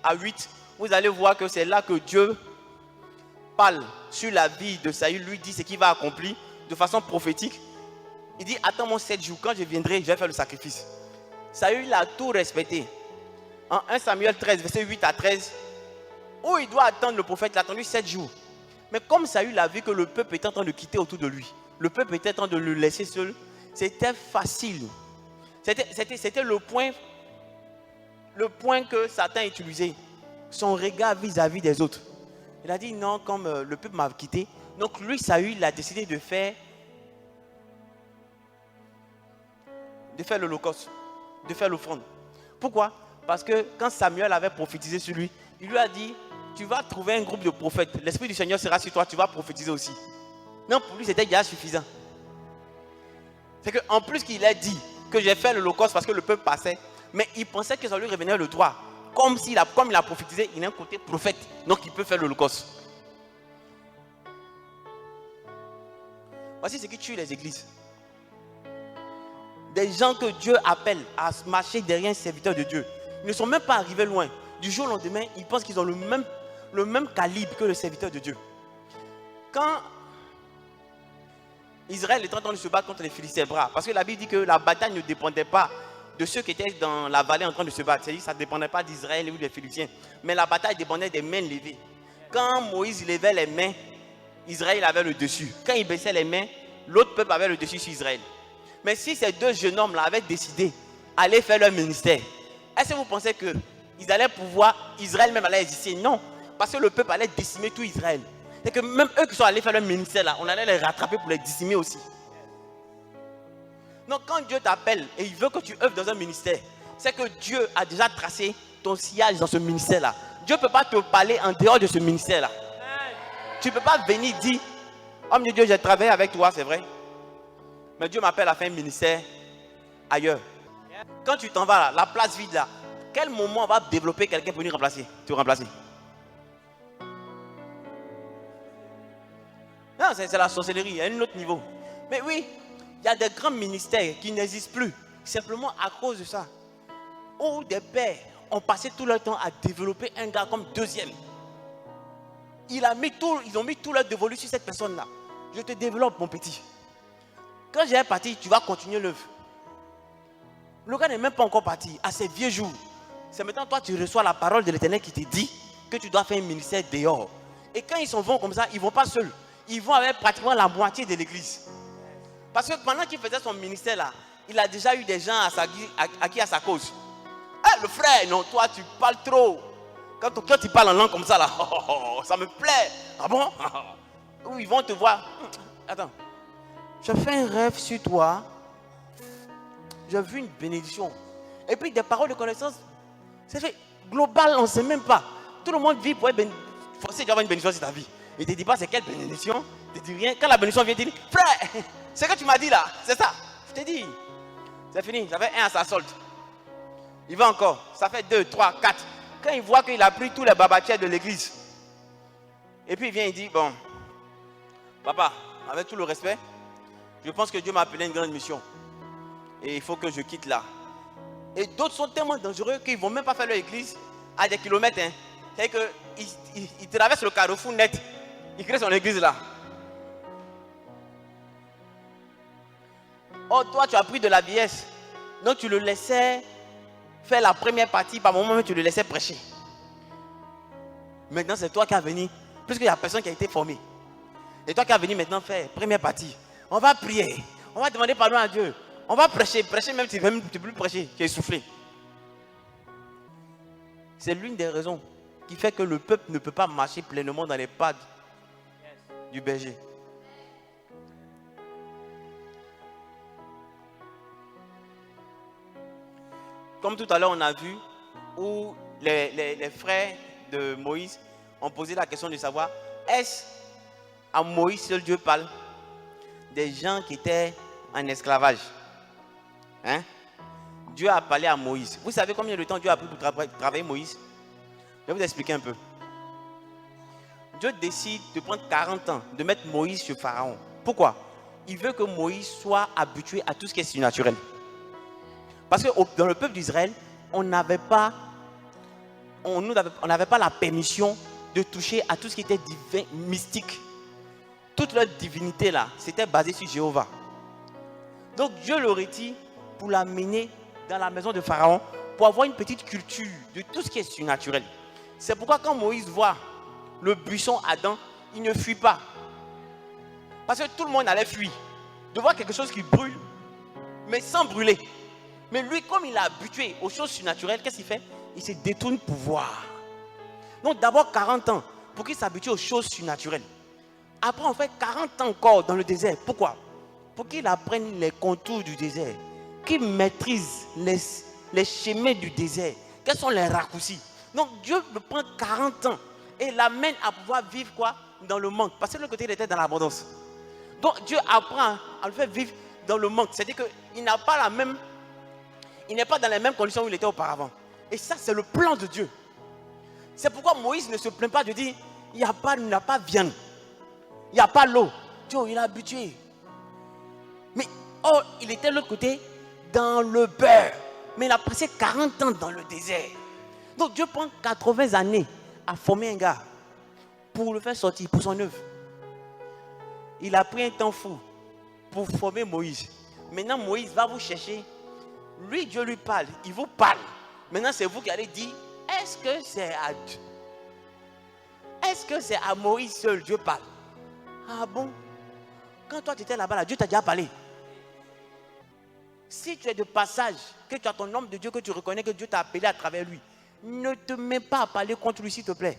[SPEAKER 1] à 8. Vous allez voir que c'est là que Dieu parle sur la vie de Saül. Lui dit ce qu'il va accomplir de façon prophétique. Il dit, attends-moi 7 jours. Quand je viendrai, je vais faire le sacrifice. Saül a tout respecté. En 1 Samuel 13, verset 8 à 13, où il doit attendre le prophète, il a attendu 7 jours. Mais comme Saül a vu que le peuple était en train de quitter autour de lui, le peuple était en train de le laisser seul, c'était facile. C'était le point que Satan a utilisé. Son regard vis-à-vis des autres. Il a dit non, comme le peuple m'a quitté. Donc lui, Saül, il a décidé de faire l'holocauste, de faire l'offrande. Pourquoi? Parce que quand Samuel avait prophétisé sur lui, il lui a dit, tu vas trouver un groupe de prophètes. L'Esprit du Seigneur sera sur toi, tu vas prophétiser aussi. Non, pour lui, c'était déjà suffisant. C'est qu'en plus qu'il a dit que j'ai fait l'holocauste parce que le peuple passait, mais il pensait que ça lui revenait le droit. Comme il a prophétisé, il a un côté prophète, donc il peut faire l'holocauste. Voici ce qui tue les églises. Des gens que Dieu appelle à marcher derrière un serviteur de Dieu. Ils ne sont même pas arrivés loin. Du jour au lendemain, ils pensent qu'ils ont le même calibre que le serviteur de Dieu. Quand Israël est en train de se battre contre les Philistins, parce que la Bible dit que la bataille ne dépendait pas de ceux qui étaient dans la vallée en train de se battre. C'est-à-dire que ça ne dépendait pas d'Israël ou des Philistins. Mais la bataille dépendait des mains levées. Quand Moïse levait les mains, Israël avait le dessus. Quand il baissait les mains, l'autre peuple avait le dessus sur Israël. Mais si ces deux jeunes hommes-là avaient décidé d'aller faire leur ministère, est-ce que vous pensez qu'ils allaient pouvoir, Israël même allait exister? Non, parce que le peuple allait décimer tout Israël. C'est que même eux qui sont allés faire leur ministère là, on allait les rattraper pour les décimer aussi. Donc quand Dieu t'appelle et il veut que tu œuvres dans un ministère, c'est que Dieu a déjà tracé ton sillage dans ce ministère là. Dieu ne peut pas te parler en dehors de ce ministère là. Tu ne peux pas venir dire, homme de Dieu, j'ai travaillé avec toi, c'est vrai. Mais Dieu m'appelle à faire un ministère ailleurs. Quand tu t'en vas là, la place vide là, quel moment on va développer quelqu'un pour venir remplacer? Tu remplacer? Non, c'est la sorcellerie, à un autre niveau. Mais oui, il y a des grands ministères qui n'existent plus, simplement à cause de ça. Où des pères ont passé tout leur temps à développer un gars comme deuxième. Ils ont mis tout leur dévolu sur cette personne-là. Je te développe, mon petit. Quand j'ai parti, tu vas continuer l'œuvre. Le gars n'est même pas encore parti, à ses vieux jours. C'est maintenant toi, tu reçois la parole de l'Éternel qui te dit que tu dois faire un ministère dehors. Et quand ils s'en vont comme ça, ils ne vont pas seuls. Ils vont avec pratiquement la moitié de l'église. Parce que pendant qu'il faisait son ministère là, il a déjà eu des gens acquis à sa cause. Ah, le frère, non, toi tu parles trop. Quand tu parles en langue comme ça là, ça me plaît. Ah bon? Ou ils vont te voir. Attends, je fais un rêve sur toi. J'ai vu une bénédiction. Et puis des paroles de connaissance. C'est fait global, on ne sait même pas. Tout le monde vit pour être forcé d'avoir une bénédiction sur ta vie. Il ne te dit pas c'est quelle bénédiction. Il ne te dit rien. Quand la bénédiction vient, il te dit, frère, ce que tu m'as dit là, c'est ça. Je t'ai dit. C'est fini. Ça fait 1 à sa solde. Il va encore. Ça fait 2, 3, 4. Quand il voit qu'il a pris tous les babatiers de l'église. Et puis il vient, il dit, bon, papa, avec tout le respect, je pense que Dieu m'a appelé à une grande mission. Et il faut que je quitte là. Et d'autres sont tellement dangereux qu'ils ne vont même pas faire leur église à des kilomètres. Hein. C'est-à-dire qu'ils traversent le carrefour net. Ils créent son église là. Oh, toi, tu as pris de la vieillesse. Donc, tu le laissais faire la première partie. Par moment, tu le laissais prêcher. Maintenant, c'est toi qui as venu. Puisqu'il n'y a personne qui a été formé. Et toi qui as venu maintenant faire première partie. On va prier. On va demander pardon à Dieu. On va prêcher. Prêcher même si tu ne peux plus prêcher. Tu es essoufflé. C'est l'une des raisons qui fait que le peuple ne peut pas marcher pleinement dans les pas du berger. comme tout à l'heure on a vu, où les frères de Moïse ont posé la question de savoir, est-ce à Moïse seul Dieu parle? Des gens qui étaient en esclavage. Hein? Dieu a parlé à Moïse. Vous savez combien de temps Dieu a pris pour travailler Moïse? Je vais vous expliquer un peu. Dieu décide de prendre 40 ans, de mettre Moïse sur Pharaon. Pourquoi? Il veut que Moïse soit habitué à tout ce qui est surnaturel. Parce que dans le peuple d'Israël, on n'avait pas la permission de toucher à tout ce qui était divin, mystique. Toute leur divinité là, c'était basé sur Jéhovah. Donc Dieu l'aurait dit pour l'amener dans la maison de Pharaon pour avoir une petite culture de tout ce qui est surnaturel. C'est pourquoi quand Moïse voit le buisson Adam, il ne fuit pas. Parce que tout le monde allait fuir. De voir quelque chose qui brûle, mais sans brûler. Mais lui, comme il est habitué aux choses surnaturelles, qu'est-ce qu'il fait? Il se détourne pour voir. Donc d'abord 40 ans pour qu'il s'habitue aux choses surnaturelles. Après on fait 40 ans encore dans le désert. Pourquoi? Pour qu'il apprenne les contours du désert. Qu'il maîtrise les chemins du désert. Quels sont les raccourcis? Donc Dieu le prend 40 ans et l'amène à pouvoir vivre quoi? Dans le manque. Parce que de l'autre côté il était dans l'abondance. Donc Dieu apprend à le faire vivre dans le manque. C'est-à-dire qu'il n'a pas la même... Il n'est pas dans les mêmes conditions où il était auparavant. Et ça, c'est le plan de Dieu. C'est pourquoi Moïse ne se plaint pas de dire, il n'y a pas de viande. Il n'y a pas l'eau. Dieu, il est habitué. Mais, oh, il était de l'autre côté, dans le beurre. Mais il a passé 40 ans dans le désert. Donc Dieu prend 80 années à former un gars pour le faire sortir, pour son œuvre. Il a pris un temps fou pour former Moïse. Maintenant, Moïse va vous chercher. Lui, Dieu lui parle, il vous parle. Maintenant, c'est vous qui allez dire, est-ce que c'est à Dieu? Est-ce que c'est à Moïse seul Dieu parle? Ah bon? Quand toi tu étais là-bas, Dieu t'a déjà parlé. Si tu es de passage, que tu as ton homme de Dieu, que tu reconnais que Dieu t'a appelé à travers lui, ne te mets pas à parler contre lui, s'il te plaît.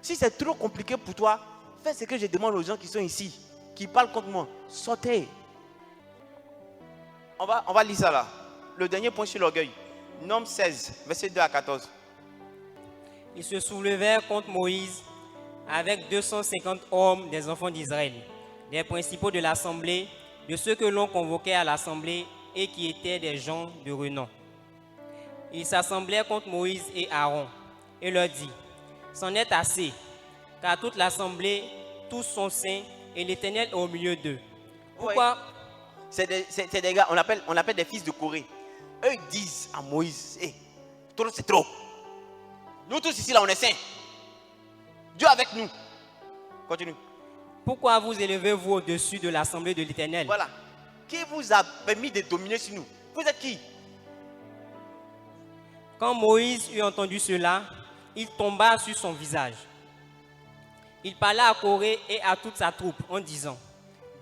[SPEAKER 1] Si c'est trop compliqué pour toi, fais ce que je demande aux gens qui sont ici, qui parlent contre moi. Sortez. On va lire ça là. Le dernier point sur l'orgueil. Nombre 16, verset 2 à 14.
[SPEAKER 2] Ils se soulevèrent contre Moïse avec 250 hommes des enfants d'Israël, des principaux de l'assemblée, de ceux que l'on convoquait à l'assemblée et qui étaient des gens de renom. Ils s'assemblèrent contre Moïse et Aaron et leur dit, c'en est assez, car toute l'assemblée, tous sont saints et l'Éternel est au milieu d'eux. Pourquoi?
[SPEAKER 1] Ouais. C'est des gars, on appelle des fils de Corée. Eux ils disent à Moïse, hey, c'est trop. Nous tous ici là on est saints. Dieu avec nous. Continue.
[SPEAKER 2] Pourquoi vous élevez-vous au-dessus de l'assemblée de l'Éternel?
[SPEAKER 1] Voilà. Qui vous a permis de dominer sur nous? Vous êtes qui?
[SPEAKER 2] Quand Moïse eut entendu cela, il tomba sur son visage. Il parla à Corée et à toute sa troupe en disant,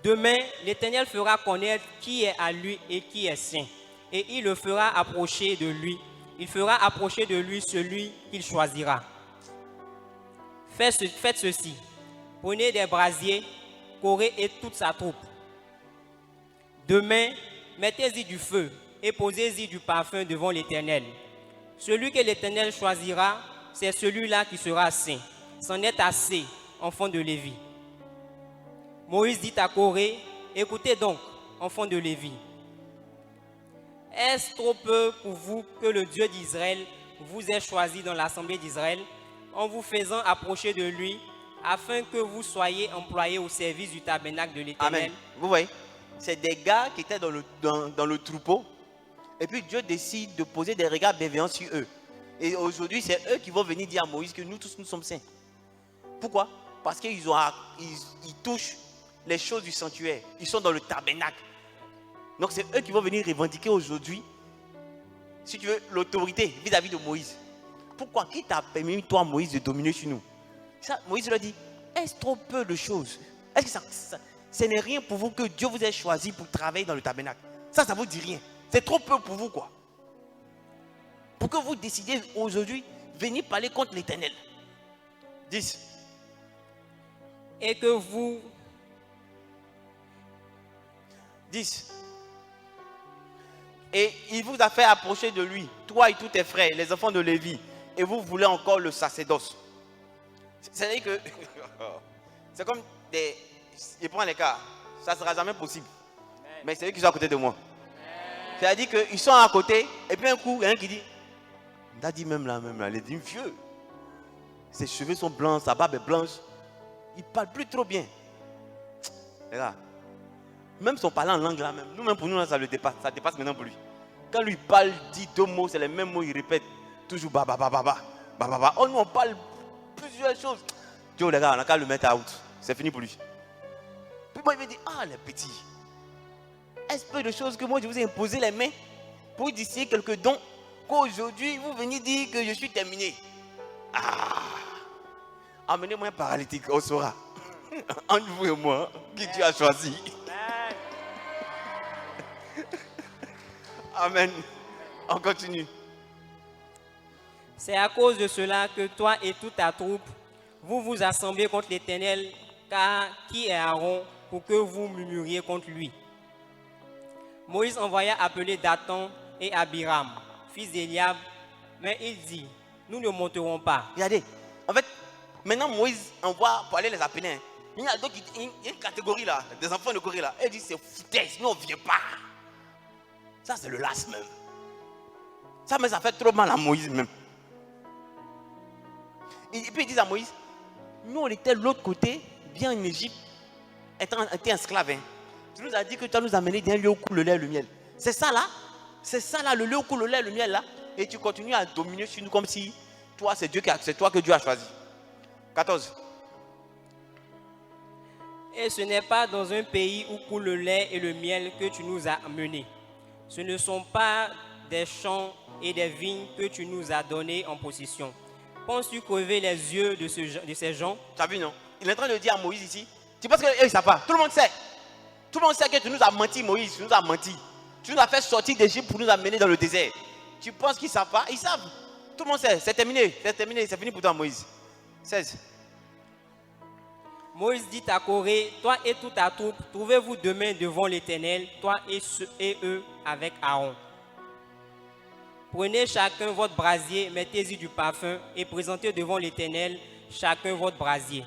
[SPEAKER 2] demain, l'Éternel fera connaître qui est à lui et qui est saint. Et il le fera approcher de lui. Il fera approcher de lui celui qu'il choisira. Faites ceci. Prenez des brasiers, Corée et toute sa troupe. Demain, mettez-y du feu et posez-y du parfum devant l'Éternel. Celui que l'Éternel choisira, c'est celui-là qui sera saint. C'en est assez, enfants de Lévi. Moïse dit à Corée, écoutez donc, enfants de Lévi. Est-ce trop peu pour vous que le Dieu d'Israël vous ait choisi dans l'assemblée d'Israël en vous faisant approcher de lui afin que vous soyez employés au service du tabernacle de l'Éternel?
[SPEAKER 1] Amen. Vous voyez, c'est des gars qui étaient dans le troupeau et puis Dieu décide de poser des regards bienveillants sur eux. Et aujourd'hui, c'est eux qui vont venir dire à Moïse que nous tous, nous sommes saints. Pourquoi? Parce qu'ils touchent les choses du sanctuaire. Ils sont dans le tabernacle. Donc c'est eux qui vont venir revendiquer aujourd'hui, si tu veux, l'autorité vis-à-vis de Moïse. Pourquoi? Qui t'a permis, toi, Moïse, de dominer sur nous? Ça, Moïse leur dit, est-ce trop peu de choses? Est-ce que ce n'est rien pour vous que Dieu vous ait choisi pour travailler dans le tabernacle? Ça vous dit rien. C'est trop peu pour vous, quoi. Pour que vous décidiez aujourd'hui, venir parler contre l'Éternel. 10.
[SPEAKER 2] Et que vous...
[SPEAKER 1] 10. Et il vous a fait approcher de lui, toi et tous tes frères, les enfants de Lévi, et vous voulez encore le sacerdoce. C'est-à-dire que c'est comme des... Je prends les cas, ça ne sera jamais possible. Mais c'est eux qui sont à côté de moi. C'est-à-dire qu'ils sont à côté, et puis un coup, il y a un qui dit, il a dit même là, il est vieux. Ses cheveux sont blancs, sa barbe est blanche. Il ne parle plus trop bien. Regarde. Même son parler en langue là, même. Nous-mêmes pour nous, là, ça dépasse maintenant pour lui. Quand lui parle, dit 2 mots, c'est les mêmes mots, il répète toujours ba ba ba ba ba ba ba ba. Oh, nous on parle plusieurs choses. Dieu, les gars, on a qu'à le mettre out. C'est fini pour lui. Puis moi, il me dit, ah, les petits. Est-ce peu de choses que moi, je vous ai imposé les mains pour d'ici quelques dons qu'aujourd'hui, vous venez dire que je suis terminé. Ah, amenez-moi un paralytique, on saura. Entre vous et moi, qui Dieu a choisi. Amen. On continue.
[SPEAKER 2] C'est à cause de cela que toi et toute ta troupe, vous vous assemblez contre l'Éternel, car qui est Aaron pour que vous murmuriez contre lui? Moïse envoya appeler Dathan et Abiram, fils d'Eliab, mais il dit, nous ne monterons pas.
[SPEAKER 1] Regardez, en fait, maintenant Moïse envoie pour aller les appeler. Hein. Il y a d'autres, il y a une catégorie là, des enfants de Corée là. Elle dit c'est foutaise, nous on ne vient pas. Ça c'est le las même. Ça, mais ça fait trop mal à Moïse même. Et puis ils disent à Moïse, nous on était de l'autre côté, bien en Égypte, étant esclaves. Hein. Tu nous as dit que tu vas nous amener d'un lieu où coule le lait et le miel. C'est ça là, le lieu où coule le lait et le miel là. Et tu continues à dominer sur nous comme si toi c'est toi que Dieu a choisi. 14.
[SPEAKER 2] Et ce n'est pas dans un pays où coule le lait et le miel que tu nous as menés. Ce ne sont pas des champs et des vignes que tu nous as donnés en possession. Penses-tu crever les yeux de ces gens?
[SPEAKER 1] Tu as vu, non? Il est en train de dire à Moïse ici. Tu penses qu'ils ne savent pas? Tout le monde sait. Tout le monde sait que tu nous as menti, Moïse. Tu nous as menti. Tu nous as fait sortir d'Égypte pour nous amener dans le désert. Tu penses qu'ils ne savent pas? Ils savent. Tout le monde sait. C'est terminé. C'est terminé. C'est fini pour toi, Moïse. 16.
[SPEAKER 2] Moïse dit à Corée, toi et toute ta troupe, trouvez-vous demain devant l'Éternel, toi et eux avec Aaron. Prenez chacun votre brasier, mettez-y du parfum et présentez devant l'Éternel chacun votre brasier.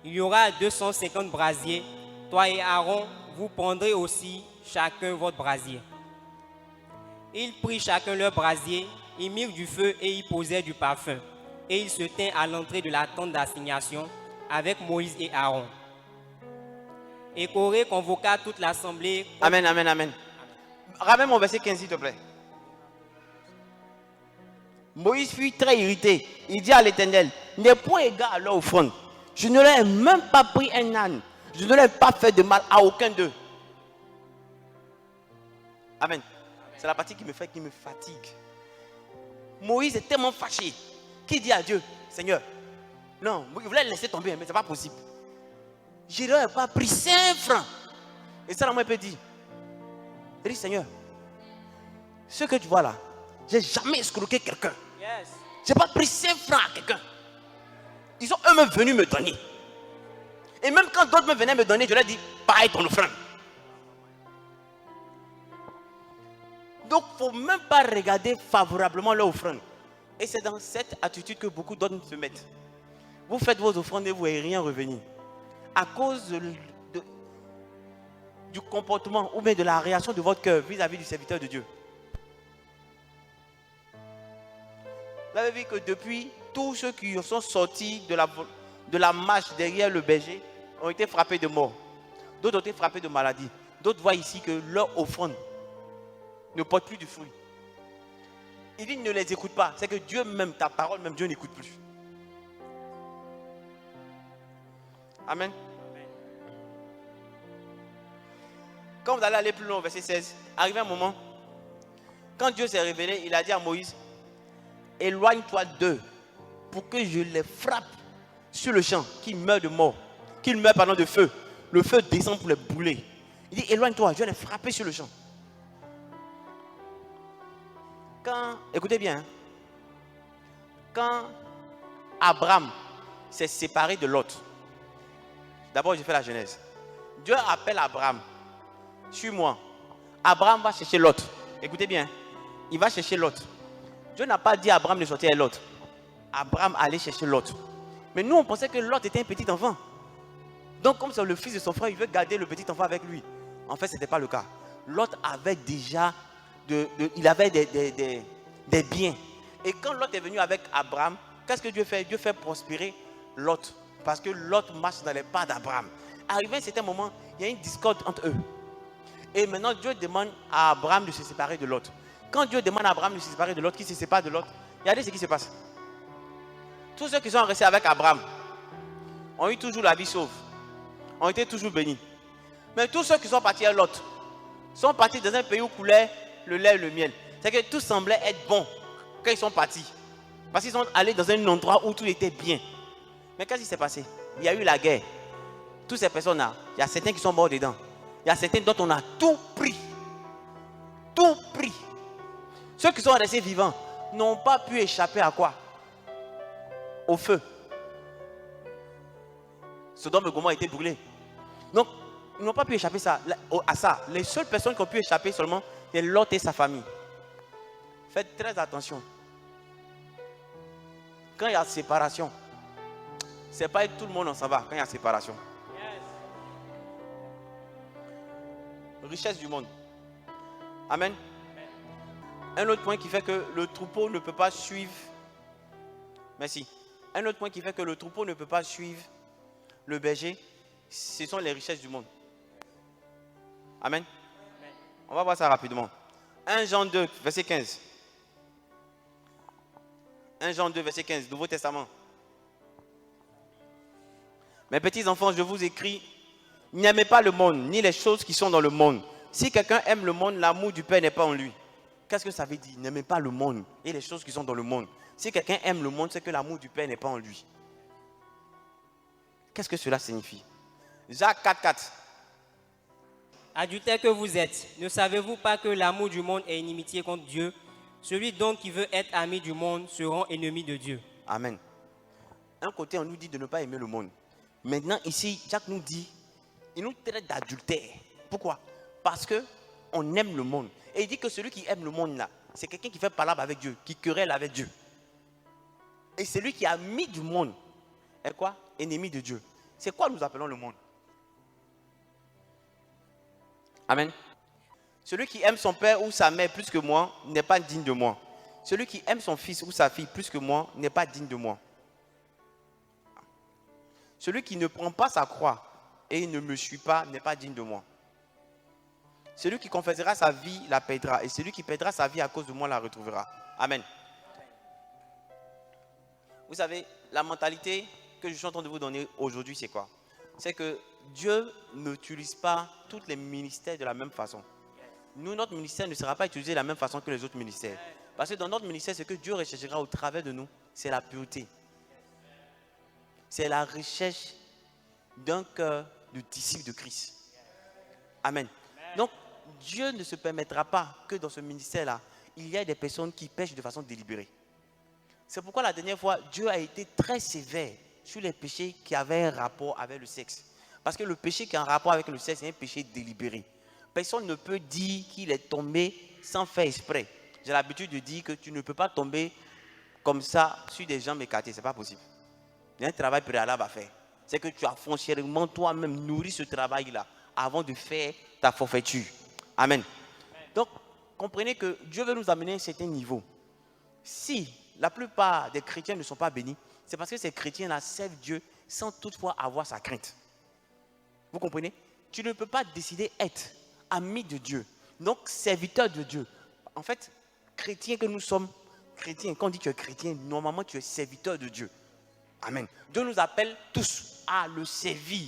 [SPEAKER 2] Il y aura 250 brasiers. Toi et Aaron, vous prendrez aussi chacun votre brasier. Ils prirent chacun leur brasier, ils mirent du feu et y posèrent du parfum. Et ils se tinrent à l'entrée de la tente d'assignation avec Moïse et Aaron. Et Corée convoqua toute l'assemblée.
[SPEAKER 1] Amen, amen, amen. Ramène mon verset 15, s'il te plaît. Moïse fut très irrité. Il dit à l'Éternel, n'aie point égard à leur offrande. Je ne leur ai même pas pris un âne. Je ne leur ai pas fait de mal à aucun d'eux. Amen. C'est la partie qui me fatigue. Moïse est tellement fâché qu'il dit à Dieu, Seigneur, non, il voulait laisser tomber, mais ce n'est pas possible. Je ne leur ai pas pris 5 francs. Et ça, moi, il peut dire, il dit, Seigneur, ce que tu vois là, je n'ai jamais escroqué quelqu'un.
[SPEAKER 2] Yes.
[SPEAKER 1] Je n'ai pas pris 5 francs à quelqu'un. Ils sont eux-mêmes venus me donner. Et même quand d'autres me venaient me donner, je leur dis, pareil ton offrande. Donc, il ne faut même pas regarder favorablement leur offrande. Et c'est dans cette attitude que beaucoup d'autres se mettent. Vous faites vos offrandes et vous ne voyez rien revenir. À cause du comportement ou bien de la réaction de votre cœur vis-à-vis du serviteur de Dieu. Vous avez vu que depuis, tous ceux qui sont sortis de la marche derrière le berger ont été frappés de mort. D'autres ont été frappés de maladie. D'autres voient ici que leur offrande ne porte plus du fruit. Il dit ne les écoute pas. C'est que Dieu même, ta parole même, Dieu n'écoute plus. Amen. Quand vous allez aller plus loin, verset 16, arrivé un moment, quand Dieu s'est révélé, il a dit à Moïse, éloigne-toi d'eux pour que je les frappe sur le champ, qu'ils meurent de mort, qu'ils meurent pendant de feu. Le feu descend pour les brûler. Il dit, éloigne-toi, je vais les frapper sur le champ. Écoutez bien, quand Abraham s'est séparé de Lot, d'abord j'ai fait la Genèse. Dieu appelle Abraham, suis-moi. Abraham va chercher Lot. Écoutez bien, il va chercher Lot. Dieu n'a pas dit à Abraham de sortir avec Lot. Abraham allait chercher Lot. Mais nous, on pensait que Lot était un petit enfant. Donc, comme c'est le fils de son frère, il veut garder le petit enfant avec lui. En fait, ce n'était pas le cas. Lot avait déjà il avait des biens. Et quand Lot est venu avec Abraham, qu'est-ce que Dieu fait? Dieu fait prospérer Lot. Parce que Lot marche dans les pas d'Abraham. Arrivé à un certain moment, il y a une discorde entre eux. Et maintenant, Dieu demande à Abraham de se séparer de Lot. Quand Dieu demande à Abraham de se séparer de Lot, qui se sépare de Lot, regardez ce qui se passe. Tous ceux qui sont restés avec Abraham ont eu toujours la vie sauve, ont été toujours bénis. Mais tous ceux qui sont partis à Lot sont partis dans un pays où coulait le lait et le miel. C'est que tout semblait être bon quand ils sont partis. Parce qu'ils sont allés dans un endroit où tout était bien. Mais qu'est-ce qui s'est passé? Il y a eu la guerre. Toutes ces personnes-là, il y a certains qui sont morts dedans. Il y a certains dont on a tout pris. Tout pris. Ceux qui sont restés vivants n'ont pas pu échapper à quoi? Au feu. Sodome et Gomorrhe a été brûlé. Donc, ils n'ont pas pu échapper à ça. Les seules personnes qui ont pu échapper seulement, c'est Lot et sa famille. Faites très attention. Quand il y a séparation, ce n'est pas tout le monde en s'en va quand il y a séparation. Richesse du monde. Amen. Un autre point qui fait que le troupeau ne peut pas suivre. Merci. Un autre point qui fait que le troupeau ne peut pas suivre le berger, ce sont les richesses du monde. Amen. On va voir ça rapidement. 1 Jean 2, verset 15. 1 Jean 2, verset 15, Nouveau Testament. Mes petits enfants, je vous écris, n'aimez pas le monde, ni les choses qui sont dans le monde. Si quelqu'un aime le monde, l'amour du Père n'est pas en lui. Qu'est-ce que ça veut dire? N'aimez pas le monde et les choses qui sont dans le monde. Si quelqu'un aime le monde, c'est que l'amour du Père n'est pas en lui. Qu'est-ce que cela signifie? Jacques 4, 4.
[SPEAKER 2] Adultères que vous êtes, ne savez-vous pas que l'amour du monde est inimitié contre Dieu? Celui donc qui veut être ami du monde sera ennemi de Dieu.
[SPEAKER 1] Amen. Un côté, on nous dit de ne pas aimer le monde. Maintenant, ici, Jacques nous dit, il nous traite d'adultère. Pourquoi? Parce qu'on aime le monde. Et il dit que celui qui aime le monde là, c'est quelqu'un qui fait palabre avec Dieu, qui querelle avec Dieu. Et celui qui a mis du monde est quoi? Ennemi de Dieu. C'est quoi nous appelons le monde? Amen. Celui qui aime son père ou sa mère plus que moi n'est pas digne de moi. Celui qui aime son fils ou sa fille plus que moi n'est pas digne de moi. Celui qui ne prend pas sa croix et ne me suit pas n'est pas digne de moi. Celui qui confessera sa vie la perdra, et celui qui perdra sa vie à cause de moi la retrouvera. Amen. Vous savez, la mentalité que je suis en train de vous donner aujourd'hui, c'est quoi? C'est que Dieu n'utilise pas tous les ministères de la même façon. Nous, notre ministère ne sera pas utilisé de la même façon que les autres ministères. Parce que dans notre ministère, ce que Dieu recherchera au travers de nous, c'est la pureté. C'est la recherche d'un cœur de disciple de Christ. Amen. Donc, Dieu ne se permettra pas que dans ce ministère-là, il y ait des personnes qui pêchent de façon délibérée. C'est pourquoi la dernière fois, Dieu a été très sévère sur les péchés qui avaient un rapport avec le sexe. Parce que le péché qui a un rapport avec le sexe, c'est un péché délibéré. Personne ne peut dire qu'il est tombé sans faire exprès. J'ai l'habitude de dire que tu ne peux pas tomber comme ça sur des jambes écartées. Ce n'est pas possible. Il y a un travail préalable à faire. C'est que tu as foncièrement toi-même nourri ce travail-là avant de faire ta forfaiture. Amen. Donc, comprenez que Dieu veut nous amener à un certain niveau. Si la plupart des chrétiens ne sont pas bénis, c'est parce que ces chrétiens-là servent Dieu sans toutefois avoir sa crainte. Vous comprenez? Tu ne peux pas décider être ami de Dieu, donc serviteur de Dieu. En fait, chrétien que nous sommes, chrétiens, quand on dit que tu es chrétien, normalement tu es serviteur de Dieu. Amen. Dieu nous appelle tous à le servir.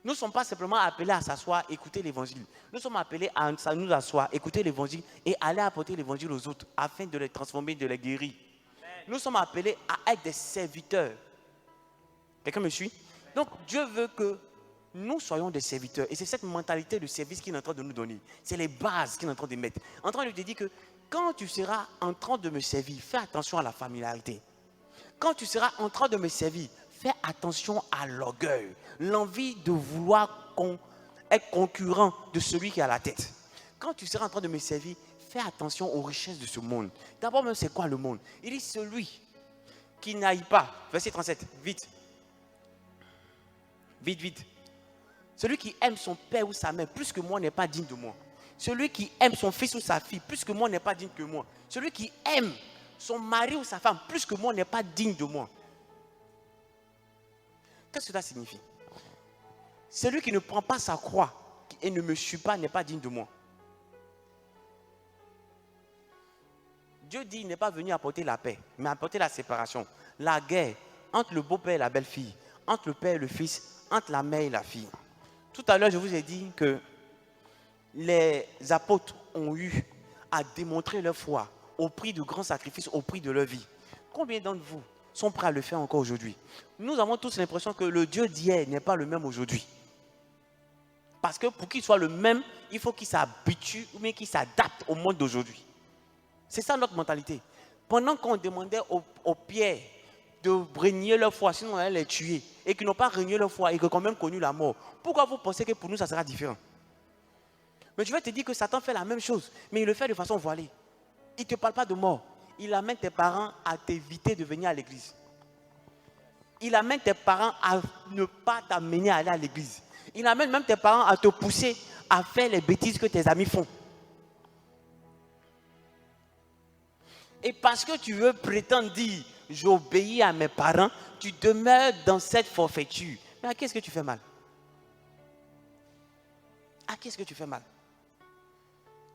[SPEAKER 1] Nous ne sommes pas simplement appelés à s'asseoir, écouter l'évangile. Nous sommes appelés à nous asseoir, écouter l'évangile et aller apporter l'évangile aux autres afin de les transformer, de les guérir. Amen. Nous sommes appelés à être des serviteurs. Quelqu'un me suit? Donc Dieu veut que nous soyons des serviteurs. Et c'est cette mentalité de service qu'il est en train de nous donner. C'est les bases qu'il est en train de mettre. En train de te dire que quand tu seras en train de me servir, fais attention à la familiarité. Quand tu seras en train de me servir, fais attention à l'orgueil. L'envie de vouloir être concurrent de celui qui a la tête. quand tu seras en train de me servir, fais attention aux richesses de ce monde. D'abord même, c'est quoi le monde? Il dit celui qui n'aille pas, verset 37, vite. Vite, vite. Celui qui aime son père ou sa mère plus que moi n'est pas digne de moi. Celui qui aime son fils ou sa fille plus que moi n'est pas digne que moi. Celui qui aime son mari ou sa femme plus que moi n'est pas digne de moi. Qu'est-ce que ça signifie? Celui qui ne prend pas sa croix et ne me suit pas n'est pas digne de moi. Dieu dit qu'il n'est pas venu apporter la paix, mais apporter la séparation, la guerre entre le beau-père et la belle-fille, entre le père et le fils, entre la mère et la fille. Tout à l'heure, je vous ai dit que les apôtres ont eu à démontrer leur foi au prix de grands sacrifices, au prix de leur vie. Combien d'entre vous sont prêts à le faire encore aujourd'hui? Nous avons tous l'impression que le Dieu d'hier n'est pas le même aujourd'hui. Parce que pour qu'il soit le même, il faut qu'il s'habitue ou bien qu'il s'adapte au monde d'aujourd'hui. C'est ça notre mentalité. Pendant qu'on demandait aux pierres de régner leur foi, sinon on allait les tuer, et qu'ils n'ont pas régné leur foi et qu'ils ont quand même connu la mort, pourquoi vous pensez que pour nous ça sera différent? Mais je vais te dire que Satan fait la même chose, mais il le fait de façon voilée. Il ne te parle pas de mort. Il amène tes parents à t'éviter de venir à l'église. Il amène tes parents à ne pas t'amener à aller à l'église. Il amène même tes parents à te pousser à faire les bêtises que tes amis font. Et parce que tu veux prétendre dire j'obéis à mes parents, tu demeures dans cette forfaiture. Mais à qui est-ce que tu fais mal? À qui est-ce que tu fais mal?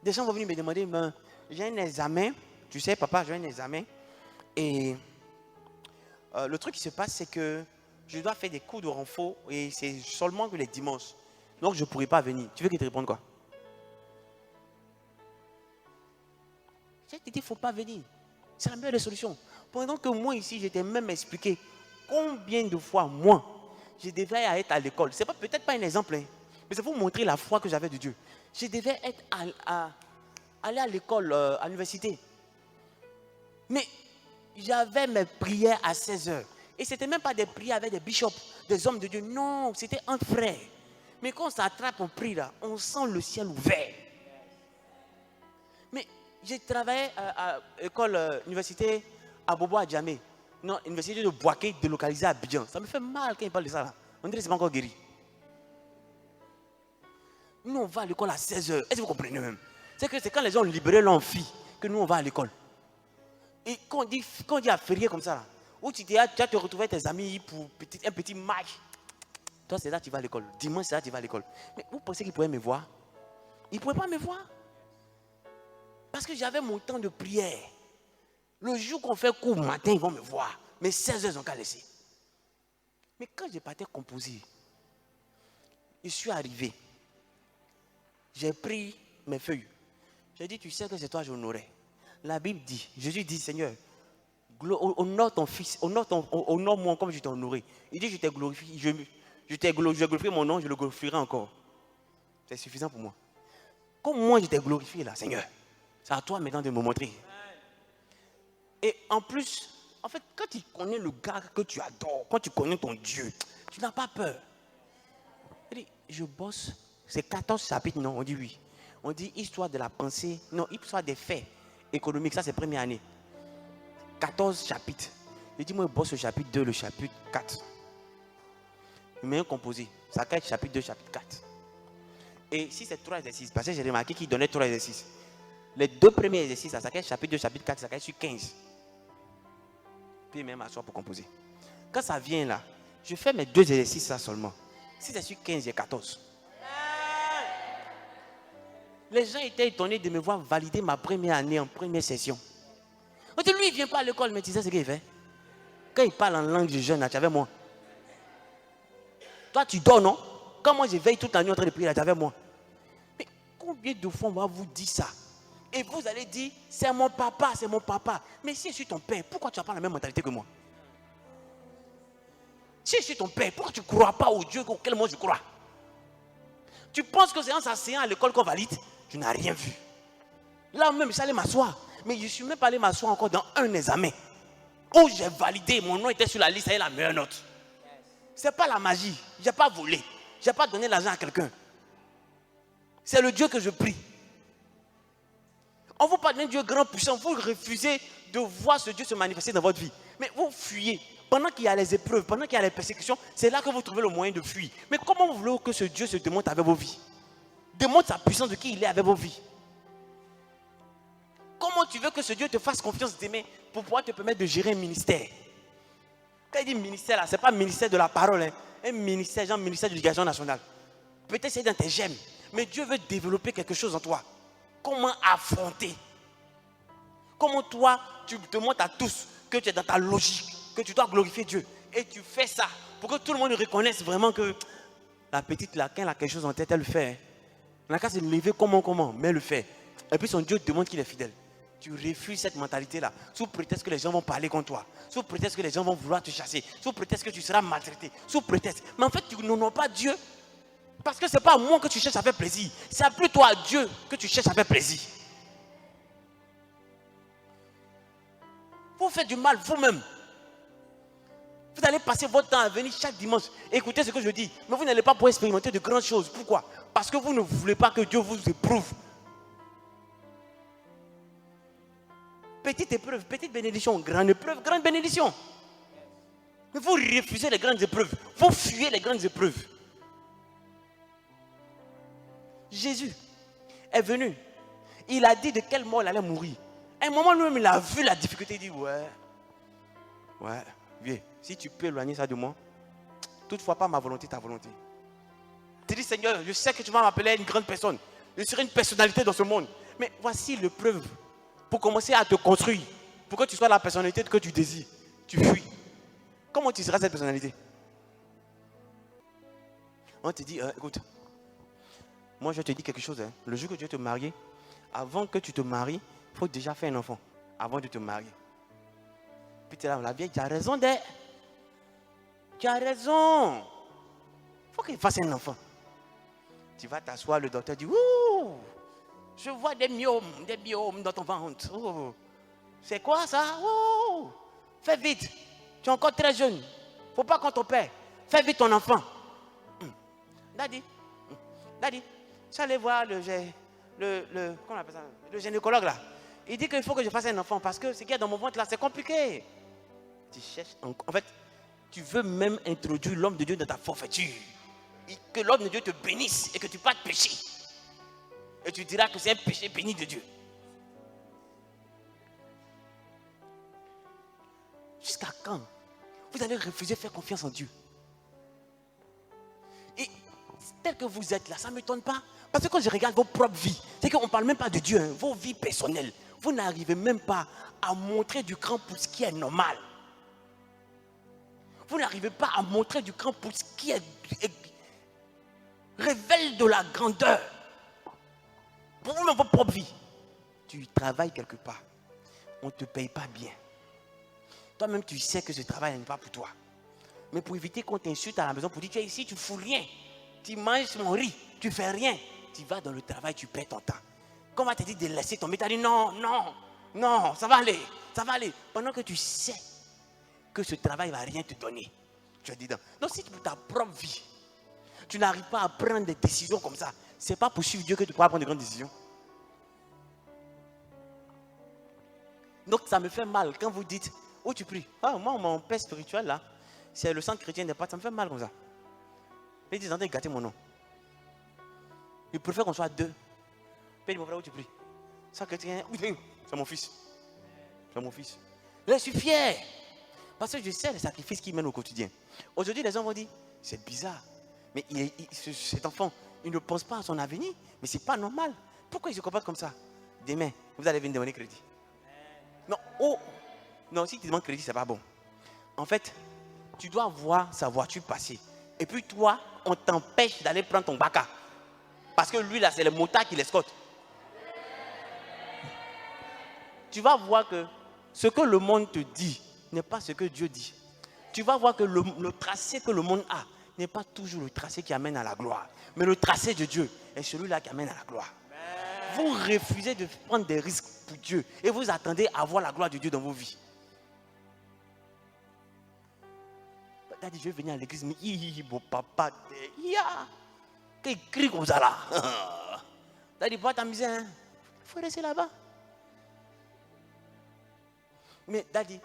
[SPEAKER 1] Des gens vont venir me demander, mais j'ai un examen, tu sais papa, j'ai un examen. Et le truc qui se passe, c'est que je dois faire des cours de renfort et c'est seulement que les dimanches. Donc je ne pourrai pas venir. Tu veux qu'il te réponde quoi? Je te dis, il ne faut pas venir. C'est la meilleure des solutions. Pendant que moi ici, je t'ai même expliqué combien de fois, moi, je devais être à l'école. Ce n'est peut-être pas un exemple, hein, mais c'est pour vous montrer la foi que j'avais de Dieu. Je devais être aller à l'école, à l'université. Mais j'avais mes prières à 16h. Et ce n'était même pas des prières avec des bishops, des hommes de Dieu. Non, c'était un frère. Mais quand on s'attrape, on prie là, on sent le ciel ouvert. Mais j'ai travaillé à l'école, université à Bobo à Djamé. Non, université de Boaké, délocalisée à Abidjan. Ça me fait mal quand il parle de ça là. On dirait que ce n'est pas encore guéri. Nous, on va à l'école à 16h. Est-ce que vous comprenez même? C'est que c'est quand les gens ont libéré leurs filles que nous, on va à l'école. Et quand on dit à férié comme ça, là, où tu vas te retrouver avec tes amis pour un petit match. Toi, c'est là que tu vas à l'école. Dimanche, c'est là que tu vas à l'école. Mais vous pensez qu'ils pourraient me voir? Ils ne pourraient pas me voir. Parce que j'avais mon temps de prière. Le jour qu'on fait cours matin, ils vont me voir. Mais 16h, ils n'ont qu'à laisser. Mais quand je partais composer, je suis arrivé. J'ai pris mes feuilles. J'ai dit, tu sais que c'est toi, j'honorais. La Bible dit, Jésus dit, Seigneur, honore ton fils, honore-moi comme je t'ai honoré. Il dit, je t'ai glorifié, je t'ai glorifié mon nom, je le glorifierai encore. C'est suffisant pour moi. Comme moi, je t'ai glorifié là, Seigneur. C'est à toi maintenant de me montrer. Et en plus, en fait, quand tu connais le gars que tu adores, quand tu connais ton Dieu, tu n'as pas peur. Il dit, je bosse, c'est 14 chapitres, non? On dit oui. On dit histoire de la pensée, non, histoire des faits économiques, ça c'est première année. 14 chapitres. Il dit, moi, je bosse le chapitre 2, le chapitre 4. Il m'a composé. Ça cache chapitre 2, chapitre 4. Et si c'est 3 exercices, parce que j'ai remarqué qu'il donnait 3 exercices. Les 2 premiers exercices, ça cache chapitre 2, chapitre 4, ça cache sur 15. Puis il m'a m'asseoir pour composer. Quand ça vient là, je fais mes 2 exercices ça seulement. Si c'est sur 15, j'ai 14. Les gens étaient étonnés de me voir valider ma première année en première session. On dit, lui, il ne vient pas à l'école, mais tu sais ce qu'il fait? Quand il parle en langue de jeune, tu es avec moi. Toi, tu dors, non? Quand moi, je veille toute la nuit en train de prier, tu es avec moi. Mais combien de fois on va vous dire ça? Et vous allez dire, c'est mon papa, c'est mon papa. Mais si je suis ton père, pourquoi tu n'as pas la même mentalité que moi? Si je suis ton père, pourquoi tu ne crois pas au Dieu auquel moi je crois? Tu penses que c'est en s'asseyant à l'école qu'on valide? Tu n'as rien vu. Là même, je suis allé m'asseoir. Mais je ne suis même pas allé m'asseoir encore dans un examen où j'ai validé, mon nom était sur la liste, ça est la meilleure note. Ce n'est pas la magie. Je n'ai pas volé. Je n'ai pas donné l'argent à quelqu'un. C'est le Dieu que je prie. On vous parle d'un Dieu grand, puissant. Vous refusez de voir ce Dieu se manifester dans votre vie. Mais vous fuyez. Pendant qu'il y a les épreuves, pendant qu'il y a les persécutions, c'est là que vous trouvez le moyen de fuir. Mais comment vous voulez que ce Dieu se démontre avec vos vies? Démontre sa puissance de qui il est avec vos vies. Comment tu veux que ce Dieu te fasse confiance d'aimer pour pouvoir te permettre de gérer un ministère? Quand il dit ministère, là, ce n'est pas ministère de la parole. Hein. Un ministère, genre ministère de l'éducation nationale. Peut-être c'est dans tes gemmes. Mais Dieu veut développer quelque chose en toi. Comment affronter? Comment toi, tu te montres à tous que tu es dans ta logique, que tu dois glorifier Dieu. Et tu fais ça pour que tout le monde reconnaisse vraiment que la petite là, quand elle a quelque chose en tête, elle le fait. Hein. Elle n'a qu'à se lever comment, mais elle le fait. Et puis son Dieu demande qu'il est fidèle. Tu refuses cette mentalité-là, sous prétexte que les gens vont parler contre toi, sous prétexte que les gens vont vouloir te chasser, sous prétexte que tu seras maltraité, sous prétexte. Mais en fait, tu n'honores pas Dieu. Parce que ce n'est pas à moi que tu cherches à faire plaisir. C'est plutôt à Dieu que tu cherches à faire plaisir. Vous faites du mal vous-même. Vous allez passer votre temps à venir chaque dimanche, écouter ce que je dis. Mais vous n'allez pas pouvoir expérimenter de grandes choses. Pourquoi? Parce que vous ne voulez pas que Dieu vous éprouve. Petite épreuve, petite bénédiction, grande épreuve, grande bénédiction. Mais vous refusez les grandes épreuves. Vous fuyez les grandes épreuves. Jésus est venu. Il a dit de quelle mort il allait mourir. À un moment, lui-même, il a vu la difficulté. Il dit, ouais, viens, si tu peux éloigner ça de moi, toutefois pas ma volonté, ta volonté. Tu dis, Seigneur, je sais que tu vas m'appeler une grande personne. Je serai une personnalité dans ce monde. Mais voici l'épreuve pour commencer à te construire. Pour que tu sois la personnalité que tu désires. Tu fuis. Comment tu seras cette personnalité? On te dit, écoute, moi je te dis quelque chose. Hein. Le jour que tu veux te marier, avant que tu te maries, il faut déjà faire un enfant. Avant de te marier. Puis tu es là, la vieille, tu as raison d'être. Tu as raison. Il faut qu'il fasse un enfant. Tu vas t'asseoir, le docteur dit, ouh, je vois des myomes dans ton ventre. Oh, c'est quoi ça? Oh, fais vite. Tu es encore très jeune. Il ne faut pas qu'on t'opère. Fais vite ton enfant. Daddy, je suis allé voir comment on appelle ça, le gynécologue là. Il dit qu'il faut que je fasse un enfant parce que ce qu'il y a dans mon ventre là, c'est compliqué. Tu cherches, en fait, tu veux même introduire l'homme de Dieu dans ta forfaiture. Et que l'homme de Dieu te bénisse et que tu pas te pécher. Et tu diras que c'est un péché béni de Dieu. Jusqu'à quand vous allez refuser de faire confiance en Dieu? Et tel que vous êtes là, ça ne m'étonne pas. Parce que quand je regarde vos propres vies, c'est qu'on ne parle même pas de Dieu, hein, vos vies personnelles. Vous n'arrivez même pas à montrer du cran pour ce qui est normal. Vous n'arrivez pas à montrer du cran pour ce qui révèle de la grandeur. Pour vous, dans votre propre vie, tu travailles quelque part. On ne te paye pas bien. Toi-même, tu sais que ce travail n'est pas pour toi. Mais pour éviter qu'on t'insulte à la maison, pour dire tu es ici, tu ne fous rien. Tu manges mon riz, tu ne fais rien. Tu vas dans le travail, tu perds ton temps. Quand on va te dire de laisser tomber, tu as dit non, ça va aller, Pendant que tu sais que ce travail ne va rien te donner. Tu as dit non. Donc si pour ta propre vie, tu n'arrives pas à prendre des décisions comme ça, ce n'est pas pour suivre Dieu que tu pourras prendre de grandes décisions. Donc ça me fait mal quand vous dites, où tu pries? Ah, moi, mon père spirituel là, c'est le centre chrétien des pâtes, ça me fait mal comme ça. Ils disent, de gâter mon nom. Il préfère qu'on soit deux. Puis mon frère, où tu pries? Ça chrétien, c'est mon fils. C'est mon fils. Là, je suis fier. Parce que je sais les sacrifices qu'il mène au quotidien. Aujourd'hui, les gens vont dire, c'est bizarre. Mais cet enfant, il ne pense pas à son avenir. Mais ce n'est pas normal. Pourquoi il se comporte comme ça? Demain, vous allez venir demander crédit. Non, si tu demandes crédit, ce n'est pas bon. En fait, tu dois voir sa voiture passer. Et puis toi, on t'empêche d'aller prendre ton baka. Parce que lui, là, c'est le motard qui l'escorte. Tu vas voir que ce que le monde te dit n'est pas ce que Dieu dit. Tu vas voir que le tracé que le monde a n'est pas toujours le tracé qui amène à la gloire. Mais le tracé de Dieu est celui-là qui amène à la gloire. Vous refusez de prendre des risques pour Dieu et vous attendez à voir la gloire de Dieu dans vos vies. Tu as dit, je vais venir à l'église, mais mon papa, qui crie comme ça là. Tu as dit, pas t'amuser, il faut rester là-bas. Mais daddy,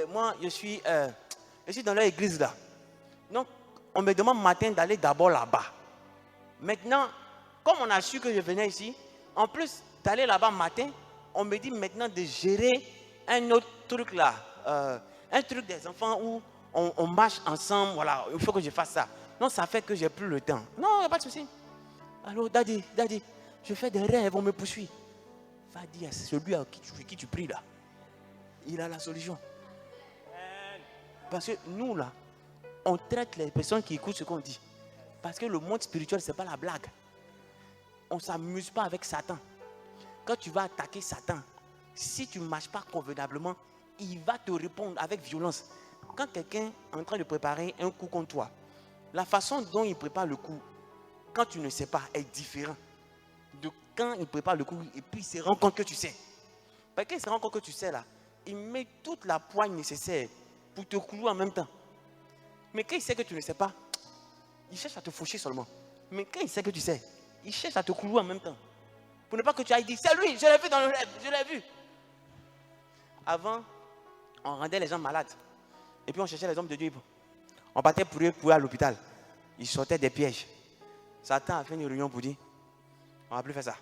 [SPEAKER 1] moi, je suis dans leur église là. Donc, on me demande matin d'aller d'abord là-bas. Maintenant, comme on a su que je venais ici, en plus d'aller là-bas matin, on me dit maintenant de gérer un autre truc là. Un truc des enfants où on marche ensemble. Voilà, il faut que je fasse ça. Non, ça fait que j'ai plus le temps. Non, il n'y a pas de souci. Alors, daddy, je fais des rêves, on me poursuit. Va dire, c'est celui à qui tu pries là. Il a la solution. Parce que nous là, on traite les personnes qui écoutent ce qu'on dit. Parce que le monde spirituel, ce n'est pas la blague. On ne s'amuse pas avec Satan. Quand tu vas attaquer Satan, si tu ne marches pas convenablement, il va te répondre avec violence. Quand quelqu'un est en train de préparer un coup contre toi, la façon dont il prépare le coup, quand tu ne sais pas, est différente de quand il prépare le coup et puis il se rend compte que tu sais. Parce qu'il se rend compte que tu sais là, il met toute la poigne nécessaire pour te clouer en même temps. Mais quand il sait que tu ne sais pas, il cherche à te faucher seulement. Mais quand il sait que tu sais, il cherche à te clouer en même temps. Pour ne pas que tu ailles dire, c'est lui, je l'ai vu dans le rêve, je l'ai vu. Avant, on rendait les gens malades. Et puis on cherchait les hommes de Dieu. On partait pour eux à l'hôpital. Ils sortaient des pièges. Satan a fait une réunion pour dire, on ne va plus faire ça.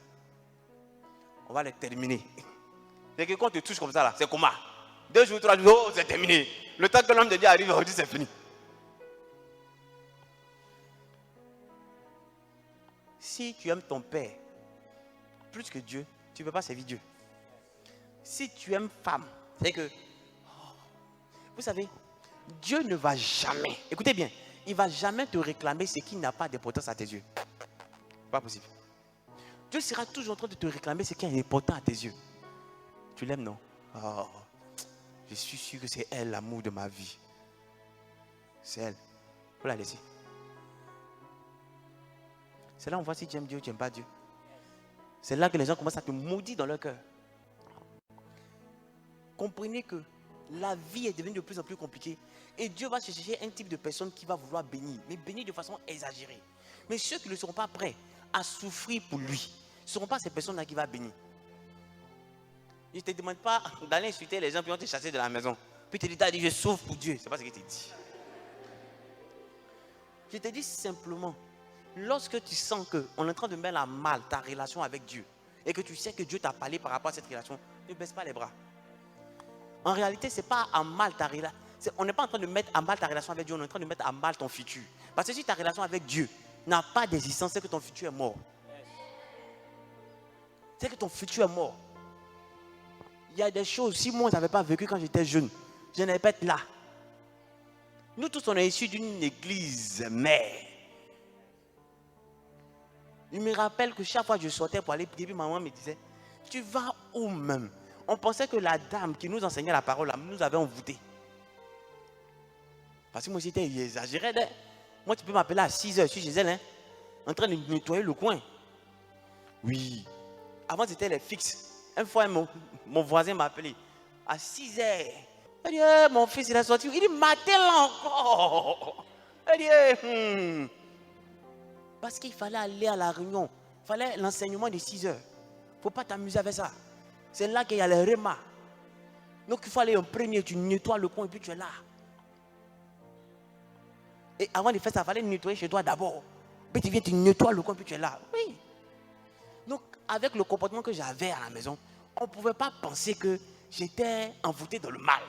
[SPEAKER 1] On va les terminer. Dès que quand on te touche comme ça, là, c'est comment? 2 jours, 3 jours, oh, c'est terminé. Le temps que l'homme de Dieu arrive, on dit c'est fini. Si tu aimes ton père plus que Dieu, tu ne peux pas servir Dieu. Si tu aimes femme, c'est que, vous savez, Dieu ne va jamais, écoutez bien, il ne va jamais te réclamer ce qui n'a pas d'importance à tes yeux. Pas possible. Dieu sera toujours en train de te réclamer ce qui est important à tes yeux. Tu l'aimes, non? Oh, je suis sûr que c'est elle l'amour de ma vie. C'est elle. Il faut la laisser. C'est là où on voit si tu aimes Dieu ou tu n'aimes pas Dieu. C'est là que les gens commencent à te maudire dans leur cœur. Comprenez que la vie est devenue de plus en plus compliquée. Et Dieu va chercher un type de personne qui va vouloir bénir. Mais bénir de façon exagérée. Mais ceux qui ne seront pas prêts à souffrir pour lui, ne seront pas ces personnes-là qui vont bénir. Je ne te demande pas d'aller insulter les gens qui ont te chassé de la maison. Puis tu te dis, je souffre pour Dieu. Ce n'est pas ce que tu dis. Je te dis simplement, lorsque tu sens qu'on est en train de mettre à mal ta relation avec Dieu et que tu sais que Dieu t'a parlé par rapport à cette relation, ne baisse pas les bras. En réalité, ce n'est pas à mal ta relation. On n'est pas en train de mettre à mal ta relation avec Dieu, on est en train de mettre à mal ton futur. Parce que si ta relation avec Dieu n'a pas d'existence, c'est que ton futur est mort. C'est que ton futur est mort. Il y a des choses, si moi je n'avais pas vécu quand j'étais jeune, je n'allais pas être là. Nous tous, on est issus d'une église mère. Il me rappelle que chaque fois que je sortais pour aller prier, maman me disait, tu vas où même? On pensait que la dame qui nous enseignait la parole, nous avait envoûtés. Parce que moi, j'étais exagéré. Hein? Moi, tu peux m'appeler à 6h, je suis chez elle, hein? En train de nettoyer le coin. Oui. Avant, c'était les fixes. Une fois, mon voisin m'a appelé à 6h. Il dit, mon fils, il est sorti. Il dit, matin là encore. Il dit, Parce qu'il fallait aller à la réunion. Il fallait l'enseignement de 6h. Il ne faut pas t'amuser avec ça. C'est là qu'il y a les remas. Donc, il faut aller en premier. Tu nettoies le coin et puis tu es là. Et avant de faire ça, il fallait nettoyer chez toi d'abord. Puis tu viens, tu nettoies le coin et puis tu es là. Oui. Donc, avec le comportement que j'avais à la maison, on ne pouvait pas penser que j'étais envoûté dans le mal.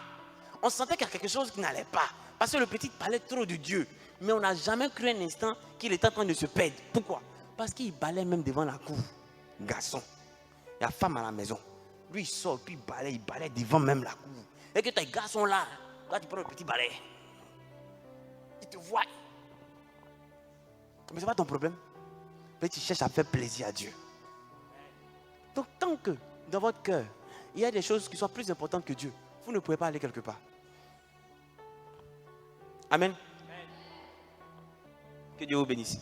[SPEAKER 1] On sentait qu'il y a quelque chose qui n'allait pas. Parce que le petit parlait trop de Dieu. Mais on n'a jamais cru un instant qu'il était en train de se perdre. Pourquoi? Parce qu'il balaye même devant la cour. Garçon. Il y a femme à la maison. Lui, il sort, puis il balaye devant même la cour. Et que tes garçons là, là tu prends le petit balai. Il te voit. Mais ce n'est pas ton problème. Mais tu cherches à faire plaisir à Dieu. Donc, tant que dans votre cœur, il y a des choses qui sont plus importantes que Dieu, vous ne pouvez pas aller quelque part. Amen. Que Dieu vous bénisse.